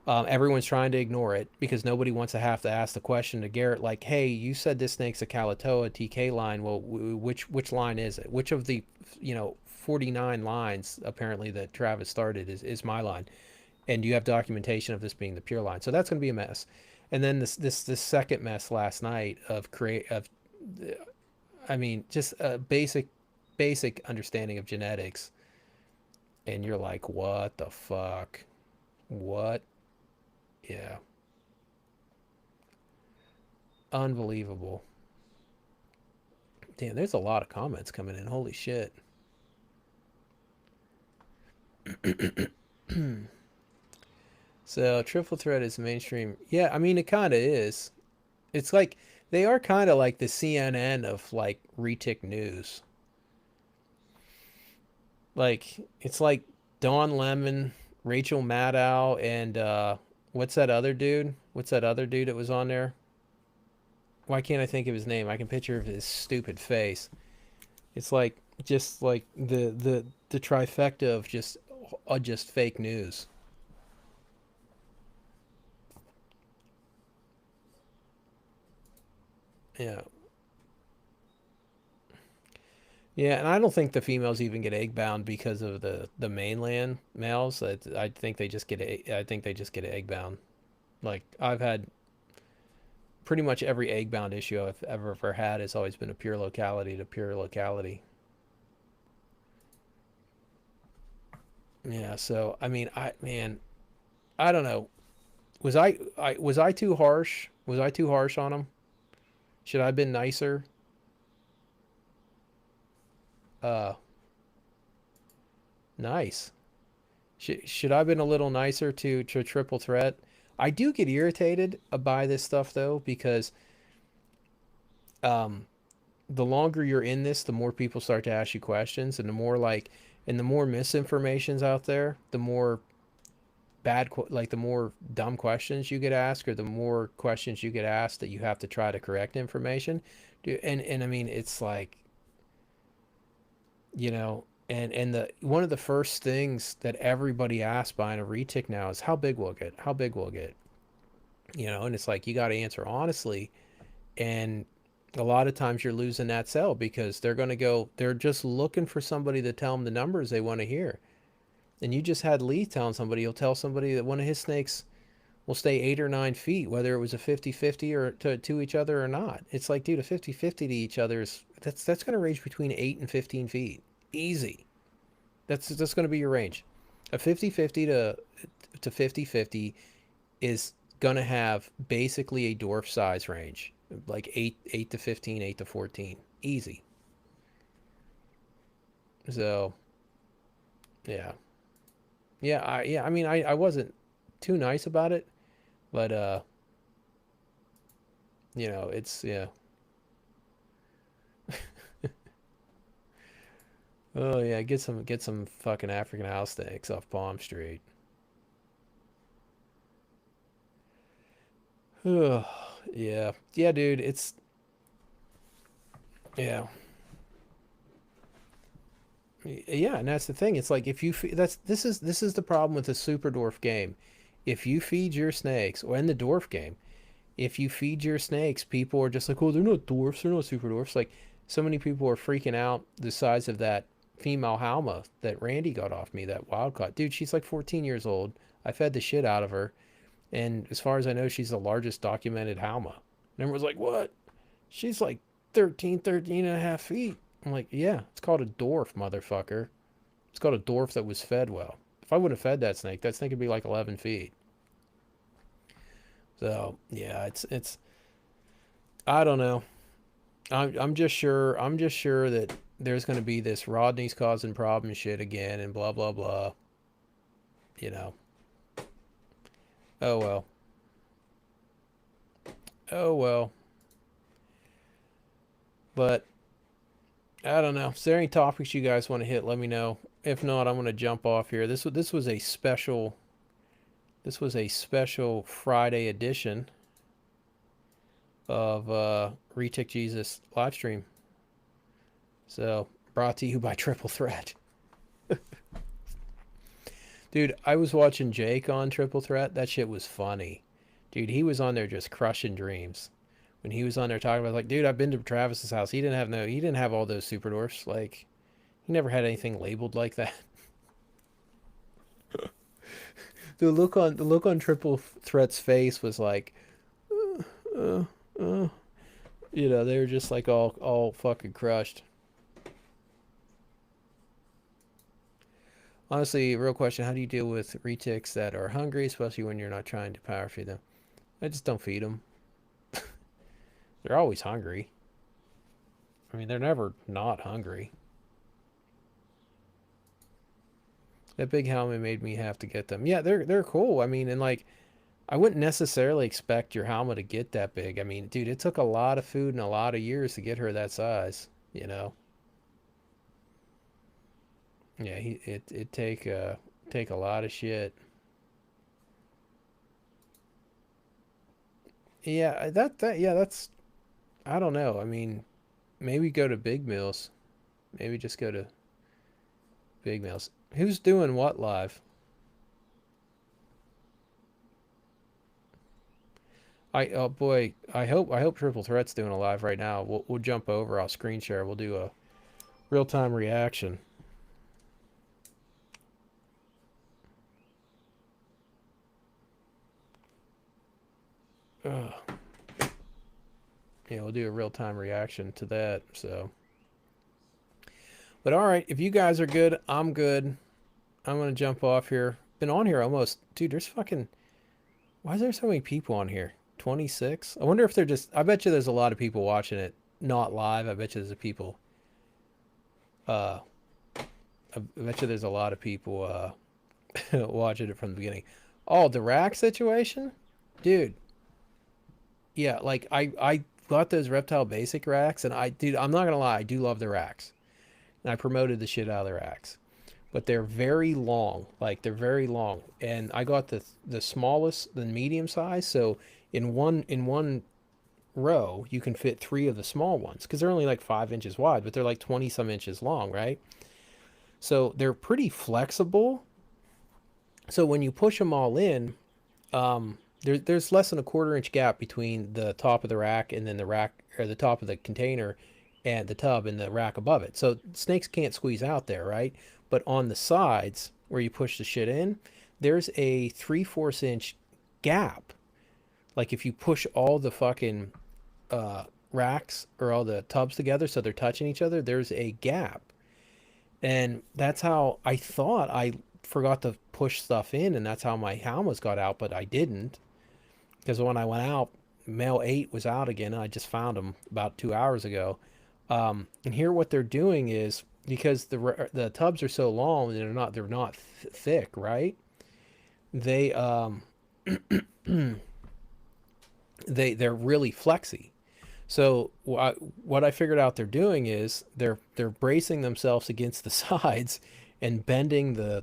Everyone's trying to ignore it because nobody wants to have to ask the question to Garrett, like, "Hey, you said this snake's a Kalatoa TK line. Well, which line is it? Which of the 49 lines apparently that Travis started is my line? And do you have documentation of this being the pure line?" So that's going to be a mess. And then this second mess last night of I mean, just a basic understanding of genetics, and you're like, what the fuck? What? Yeah. Unbelievable. Damn, there's a lot of comments coming in. Holy shit. So, triple threat is mainstream. Yeah, I mean, it kind of is. It's like, they are kind of like the CNN of, like, retic news. Like, it's like Don Lemon, Rachel Maddow, and, what's that other dude? What's that other dude that was on there? Why can't I think of his name? I can picture his stupid face. It's like just like the trifecta of just fake news. Yeah. Yeah, and I don't think the females even get egg bound because of the mainland males. I think they just get I think they just get egg bound. Like I've had pretty much every egg bound issue I've ever had has always been a pure locality to pure locality. Yeah, so I mean, I don't know. Was I too harsh? Was I too harsh on him? Should I have been nicer? Uh, nice. Should I have been a little nicer to triple threat? I do get irritated by this stuff though because um the longer you're in this, the more people start to ask you questions, and the more misinformation's out there, the more like the more dumb questions you get asked, or the more questions you get asked that you have to try to correct information. And I mean, it's like, and the one of the first things that everybody asks buying a retic now is how big will it get? How big will it get? And it's like you got to answer honestly, and a lot of times you're losing that sale because they're just looking for somebody to tell them the numbers they want to hear. And you just had Lee telling somebody, he'll tell somebody that one of his snakes will stay 8 or 9 feet, whether it was a 50-50 or to each other or not. It's like, dude, a 50-50 to each other that's going to range between 8 and 15 feet. Easy. That's going to be your range. A 50-50 to 50-50 is going to have basically a dwarf size range, like 8 to 15, 8 to 14. Easy. So, yeah. I mean, I wasn't too nice about it, but You know, it's yeah. Oh yeah, get some fucking African house steaks off Palm Street. Ugh, yeah, yeah, dude. It's yeah, yeah, and that's the thing. It's like if you that's this is the problem with the super dwarf game. If you feed your snakes, or in the dwarf game, if you feed your snakes, people are just like, oh, they're not dwarfs, they're not super dwarfs. Like so many people are freaking out the size of that female halma that Randy got off me, that wild caught. Dude, she's like 14 years old. I fed the shit out of her. And as far as I know, she's the largest documented halma. And everyone's like, what? She's like 13 and a half feet. I'm like, yeah, it's called a dwarf, motherfucker. It's called a dwarf that was fed well. If I would have fed that snake would be like 11 feet. So, yeah, it's, I don't know. I'm just sure that there's going to be this Rodney's causing problem shit again and blah, blah, blah. You know. Oh, well. Oh, well. But I don't know. Is there any topics you guys want to hit? Let me know. If not, I'm going to jump off here. This was a special Friday edition of Retic Jesus live stream. So, brought to you by Triple Threat. Dude, I was watching Jake on Triple Threat. That shit was funny. Dude, he was on there just crushing dreams. When he was on there talking about, like, dude, I've been to Travis's house. He didn't have all those super dwarfs. Like, he never had anything labeled like that. The look on Triple Threat's face was like, uh, uh. You know, they were just like all fucking crushed. Honestly, real question, how do you deal with retics that are hungry, especially when you're not trying to power feed them? I just don't feed them. They're always hungry. I mean, they're never not hungry. That big helmet made me have to get them. Yeah, they're cool. I mean, and like, I wouldn't necessarily expect your helmet to get that big. I mean, dude, it took a lot of food and a lot of years to get her that size, you know? Yeah, it take a lot of shit. Yeah, yeah, that's I don't know. I mean, maybe go to Big Mills. Maybe just go to Big Mills. Who's doing what live? Oh boy, I hope Triple Threat's doing a live right now. We'll jump over. I'll screen share. We'll do a real time reaction. Ugh. Yeah, we'll do a real time reaction to that. So, but all right, if you guys are good, I'm good. I'm gonna jump off here. Been on here almost, dude. There's fucking. Why is there so many people on here? 26. I wonder if they're just. I bet you there's a lot of people watching it, not live. I bet you there's people. I bet you there's a lot of people watching it from the beginning. Oh, the rack situation, dude. Yeah, like I got those reptile basic racks, and dude, I'm not gonna lie, I do love the racks, and I promoted the shit out of the racks, but they're very long, like they're very long, and I got the smallest, the medium size, so in one row you can fit 3 of the small ones because they're only like 5 inches wide, but they're like 20 some inches long, right? So they're pretty flexible. So when you push them all in, there's less than a 1/4 inch gap between the top of the rack and then the rack, or the top of the container and the tub and the rack above it. So snakes can't squeeze out there, right? But on the sides where you push the shit in, there's a 3/4 inch gap. Like if you push all the fucking racks or all the tubs together so they're touching each other, there's a gap. And that's how I thought I forgot to push stuff in, and that's how my helmets got out, but I didn't. Because when I went out, male 8 was out again, and I just found him about 2 hours ago. And here what they're doing is, because the tubs are so long, they're not thick, right? They they're really flexy. So what I figured out they're doing is they're bracing themselves against the sides and bending the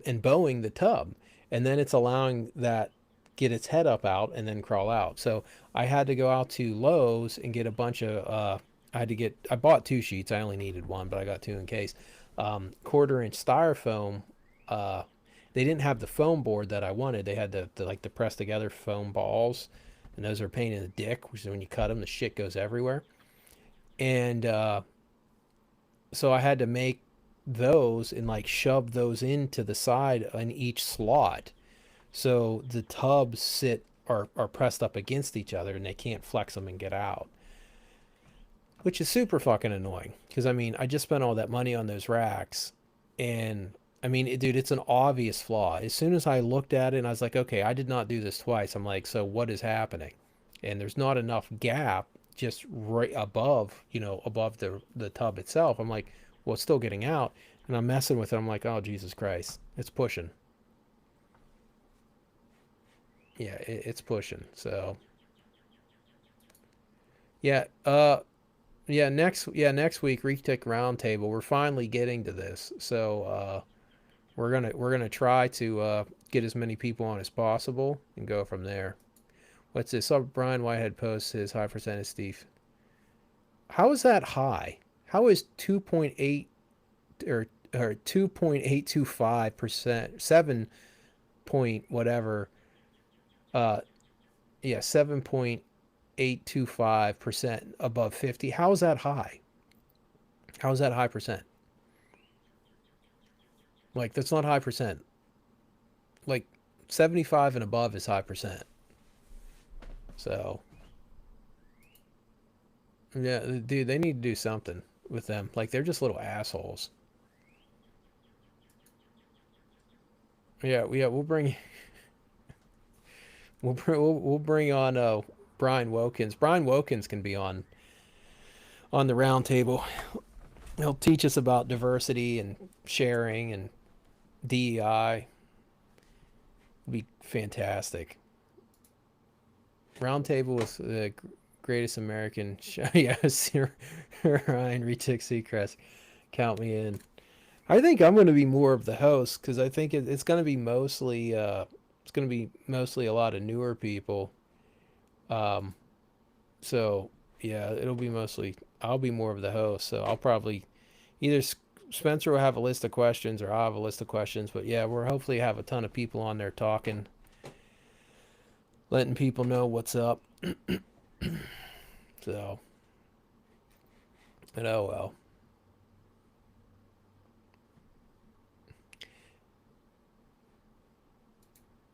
and bowing the tub, and then it's allowing that get its head up out and then crawl out. So I had to go out to Lowe's and get a bunch of I bought 2 sheets. I only needed one, but I got 2 in case. 1/4 inch styrofoam. They didn't have the foam board that I wanted. They had the press together foam balls, and those are a pain in the dick, which is when you cut them, the shit goes everywhere. And so I had to make those and like shove those into the side on each slot, so the tubs are pressed up against each other and they can't flex them and get out, which is super fucking annoying. Because I mean, I just spent all that money on those racks, and I mean, dude, it's an obvious flaw. As soon as I looked at it and I was like, okay, I did not do this twice. I'm like, so what is happening? And there's not enough gap just right above, above the tub itself. I'm like, well, it's still getting out. And I'm messing with it. I'm like, oh, Jesus Christ. It's pushing. Yeah, it's pushing. So, yeah, next week, Retic Roundtable, we're finally getting to this. So, we're gonna try to get as many people on as possible and go from there. What's this? Oh, Brian Whitehead posts his high percentage Steve. How is that high? How is 2.8 or 2.825%, 7 point whatever, 7.825% above 50? How is that high? How is that high percent? Like, that's not high percent. Like, 75 and above is high percent. So, yeah, dude, they need to do something with them. Like, they're just little assholes. Yeah, we'll bring we'll bring on Brian Wilkins. Brian Wilkins can be on the round table. He'll teach us about diversity and sharing and DEI. It'll be fantastic. Round table with the greatest American show. Yes, Ryan Retic Seacrest. Count me in. I think I'm going to be more of the host because I think it's going to be mostly a lot of newer people. So yeah, it'll be mostly I'll be more of the host. So I'll probably either Spencer will have a list of questions or I'll have a list of questions. But yeah, we'll hopefully have a ton of people on there talking, letting people know what's up. So, and oh well.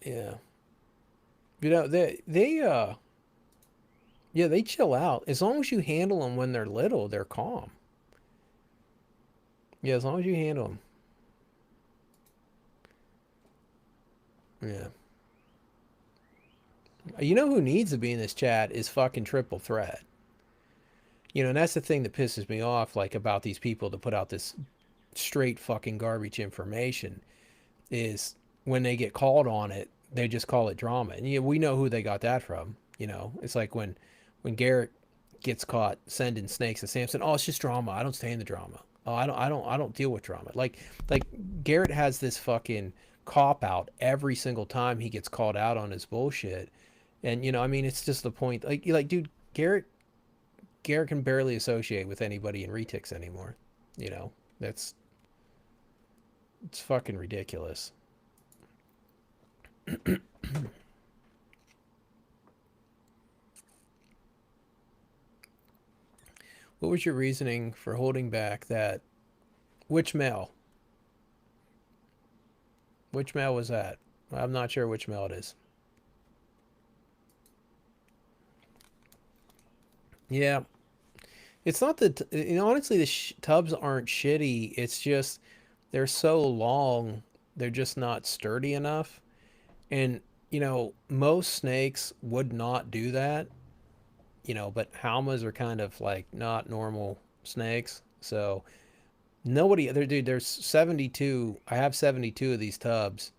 Yeah. They chill out. As long as you handle them when they're little, they're calm. Yeah, as long as you handle them. Yeah. You know who needs to be in this chat is fucking Triple Threat. And that's the thing that pisses me off, like, about these people that put out this straight fucking garbage information, is when they get called on it, they just call it drama. And we know who they got that from. It's like when Garrett gets caught sending snakes to Samson. Oh, it's just drama. I don't stand the drama. Oh, I don't deal with drama. Like Garrett has this fucking cop out every single time he gets called out on his bullshit. And I mean, it's just the point. Like dude, Garrett can barely associate with anybody in Retics anymore. It's fucking ridiculous. What was your reasoning for holding back that? Which mail? Which mail was that? I'm not sure which mail it is. Yeah. It's not that, honestly, the tubs aren't shitty. It's just they're so long, they're just not sturdy enough. And, most snakes would not do that. But Halmas are kind of like not normal snakes. So there's 72. I have 72 of these tubs,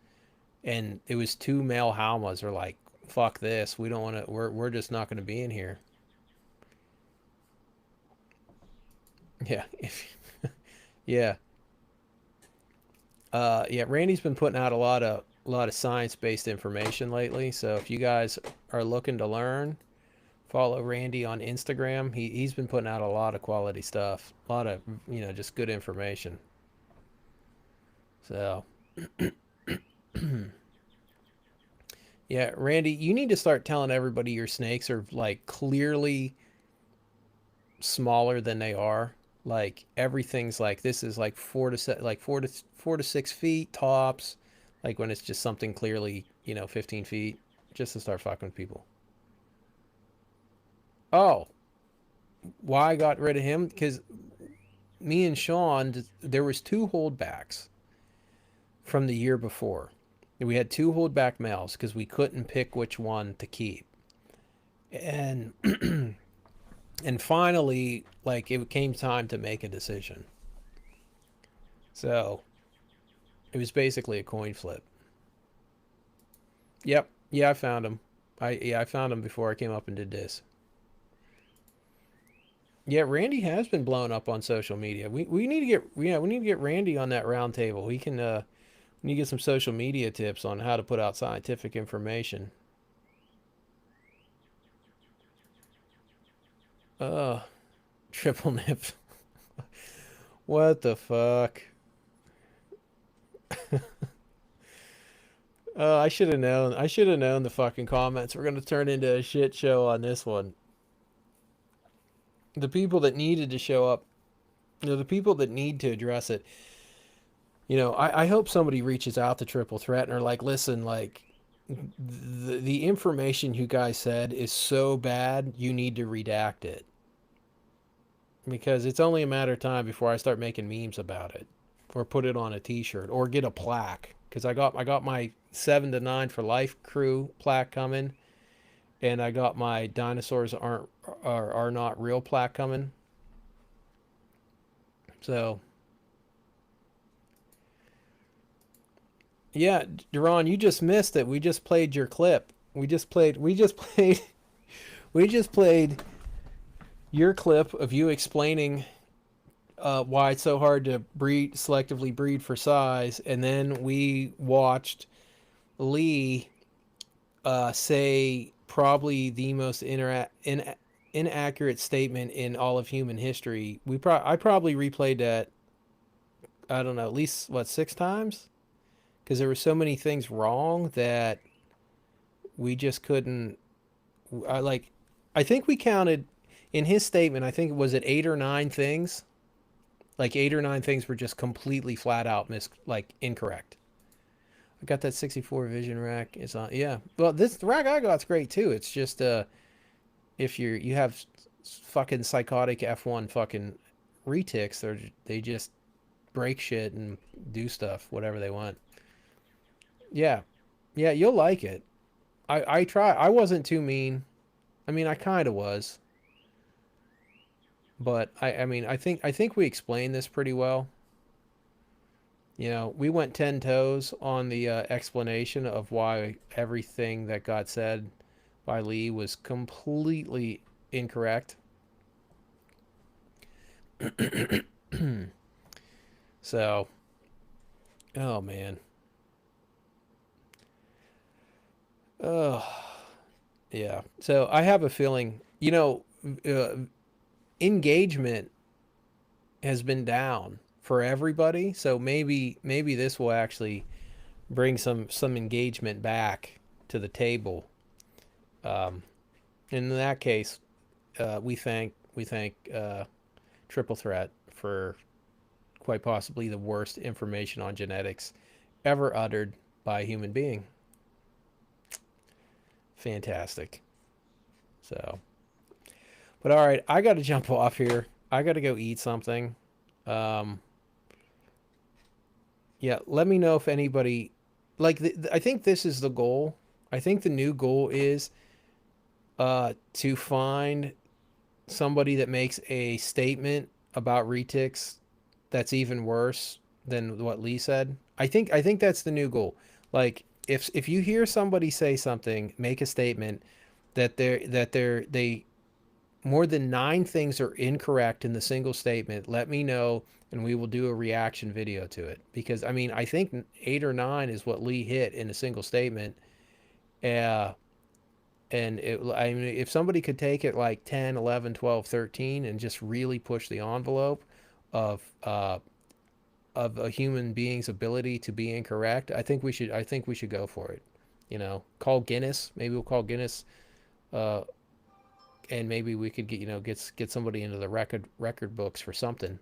and it was 2 male Halmas are like fuck this. We don't want to. We're just not going to be in here. Yeah. Yeah. Yeah. Randy's been putting out a lot of science-based information lately. So if you guys are looking to learn, follow Randy on Instagram. He's been putting out a lot of quality stuff. A lot of just good information. So. Yeah, Randy, you need to start telling everybody your snakes are like clearly smaller than they are. Like everything's like this is like 4 to 6 feet tops. Like when it's just something clearly 15 feet, just to start fucking with people. Oh, why I got rid of him? Because me and Sean, there was 2 holdbacks from the year before. We had 2 holdback males because we couldn't pick which one to keep. And and finally, like it came time to make a decision. So it was basically a coin flip. Yep. Yeah, I found him. I found him before I came up and did this. Yeah, Randy has been blown up on social media. We need to get we need to get Randy on that round table. He can we need to get some social media tips on how to put out scientific information. Triple nip. What the fuck? I should have known. I should have known the fucking comments were going to turn into a shit show on this one. The people that needed to show up, the people that need to address it, I hope somebody reaches out to Triple Threat and are like, listen, like, the information you guys said is so bad, you need to redact it. Because it's only a matter of time before I start making memes about it. Or put it on a t-shirt. Or get a plaque. Because I got my 7 to 9 for Life crew plaque coming. And I got my Dinosaurs are not real plaque coming. So... yeah, Duran, you just missed it. We just played your clip. We just played your clip of you explaining why it's so hard to selectively breed for size, and then we watched Lee say probably the most inaccurate statement in all of human history. I probably replayed that, I don't know, at least 6 times, because there were so many things wrong that we just couldn't. I think we counted in his statement, I think it was 8 or 9 things. Like 8 or 9 things were just completely flat out incorrect. I got that 64 Vision rack. It's on. Yeah. Well, the rack I got's great too. It's just if you have fucking psychotic F1 fucking retics, they just break shit and do stuff whatever they want. Yeah. Yeah, you'll like it. I wasn't too mean. I mean, I kind of was. But I think we explained this pretty well. We went 10 toes on the explanation of why everything that got said by Lee was completely incorrect. So, oh man. Oh, yeah. So I have a feeling, engagement has been down for everybody. So maybe this will actually bring some engagement back to the table. In that case, we thank Triple Threat for quite possibly the worst information on genetics ever uttered by a human being. Fantastic. So, but all right, I got to jump off here. I got to go eat something. Yeah, let me know if anybody I think this is the goal. I think the new goal is to find somebody that makes a statement about retics that's even worse than what Lee said. I think that's the new goal. Like, if you hear somebody say something, make a statement that they more than 9 things are incorrect in the single statement, let me know and we will do a reaction video to it. Because I mean, I think 8 or 9 is what Lee hit in a single statement. And I mean, if somebody could take it like 10, 11, 12, 13 and just really push the envelope of a human being's ability to be incorrect, I think we should go for it. You know, call Guinness. Maybe we'll call Guinness, and maybe we could get somebody into the record books for something.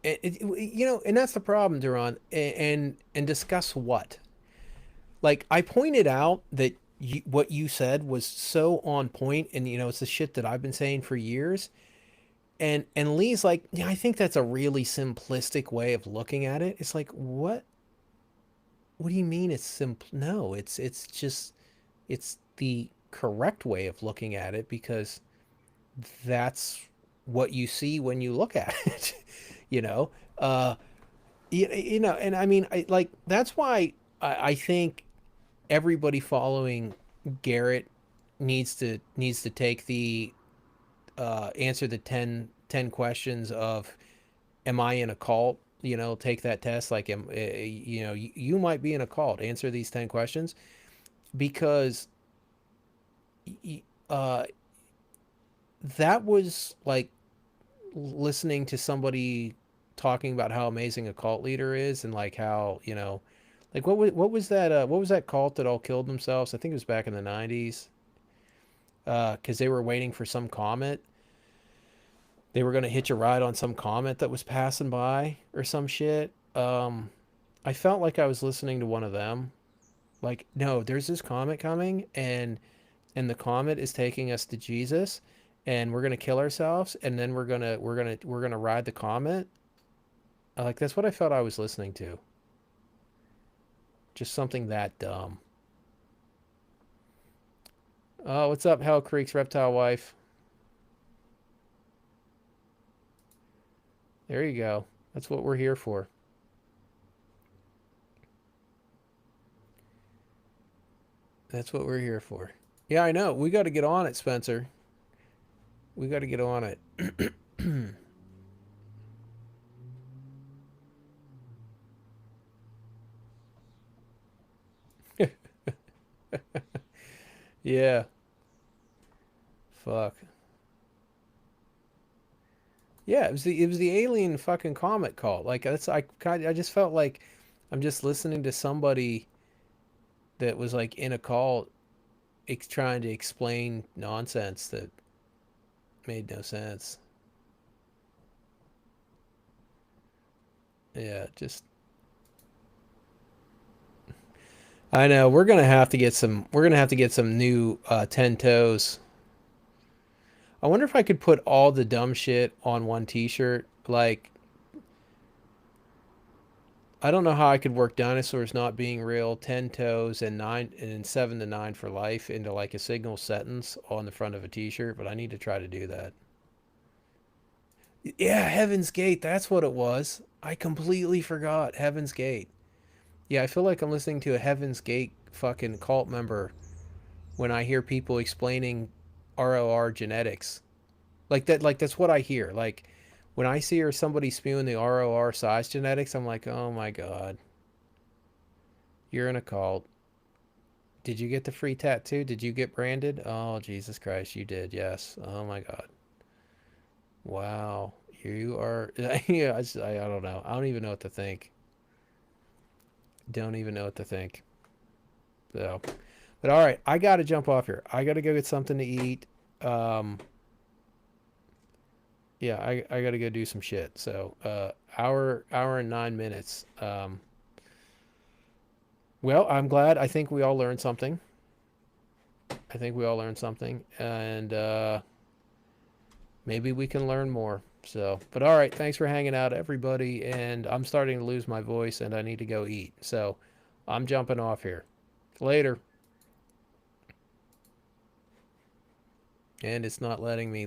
And that's the problem, Duran. And discuss what? Like, I pointed out that what you said was so on point, and it's the shit that I've been saying for years. And Lee's like, yeah, I think that's a really simplistic way of looking at it. It's like, what? What do you mean it's simple? No, it's just the correct way of looking at it, because that's what you see when you look at it. you know, uh, and I mean, that's why I think everybody following Garrett needs to take the answer the 10 questions of, am I in a cult? Take that test. Like, you might be in a cult. Answer these 10 questions, because uh, that was like listening to somebody talking about how amazing a cult leader is, and like how, like what was that cult that all killed themselves? I think it was back in the 90s, because they were waiting for some comet. They were going to hitch a ride on some comet that was passing by or some shit. I felt like I was listening to one of them. Like, no, there's this comet coming, and the comet is taking us to Jesus, and we're gonna kill ourselves, and then we're gonna ride the comet. Like, that's what I felt I was listening to. Just something that dumb. Oh, what's up, Hell Creek's reptile wife? There you go. That's what we're here for. That's what we're here for. Yeah, I know. We got to get on it, Spencer. We got to get on it. Yeah. Fuck. Yeah, it was the alien fucking comet cult. Like, I just felt like I'm just listening to somebody that was like in a cult trying to explain nonsense that made no sense. Yeah, just I know we're gonna have to get some new 10 toes. I wonder if I could put all the dumb shit on one t-shirt. Like, I don't know how I could work dinosaurs not being real, 10 toes, and 7 to 9 for life into like a single sentence on the front of a t-shirt, but I need to try to do that. Yeah, Heaven's Gate, that's what it was. I completely forgot Heaven's Gate. Yeah, I feel like I'm listening to a Heaven's Gate fucking cult member when I hear people explaining ROR genetics. Like that's what I hear. Like, when I see somebody spewing the ROR size genetics, I'm like, oh my God. You're in a cult. Did you get the free tattoo? Did you get branded? Oh, Jesus Christ, you did, yes. Oh my God. Wow. You are, yeah, I don't know. I don't even know what to think. Don't even know what to think. So, but all right, I got to jump off here. I got to go get something to eat. Yeah, I got to go do some shit. So, hour and 9 minutes. Well, I'm glad. I think we all learned something. And maybe we can learn more. So, but all right, thanks for hanging out, everybody. And I'm starting to lose my voice, and I need to go eat. So, I'm jumping off here. Later. And it's not letting me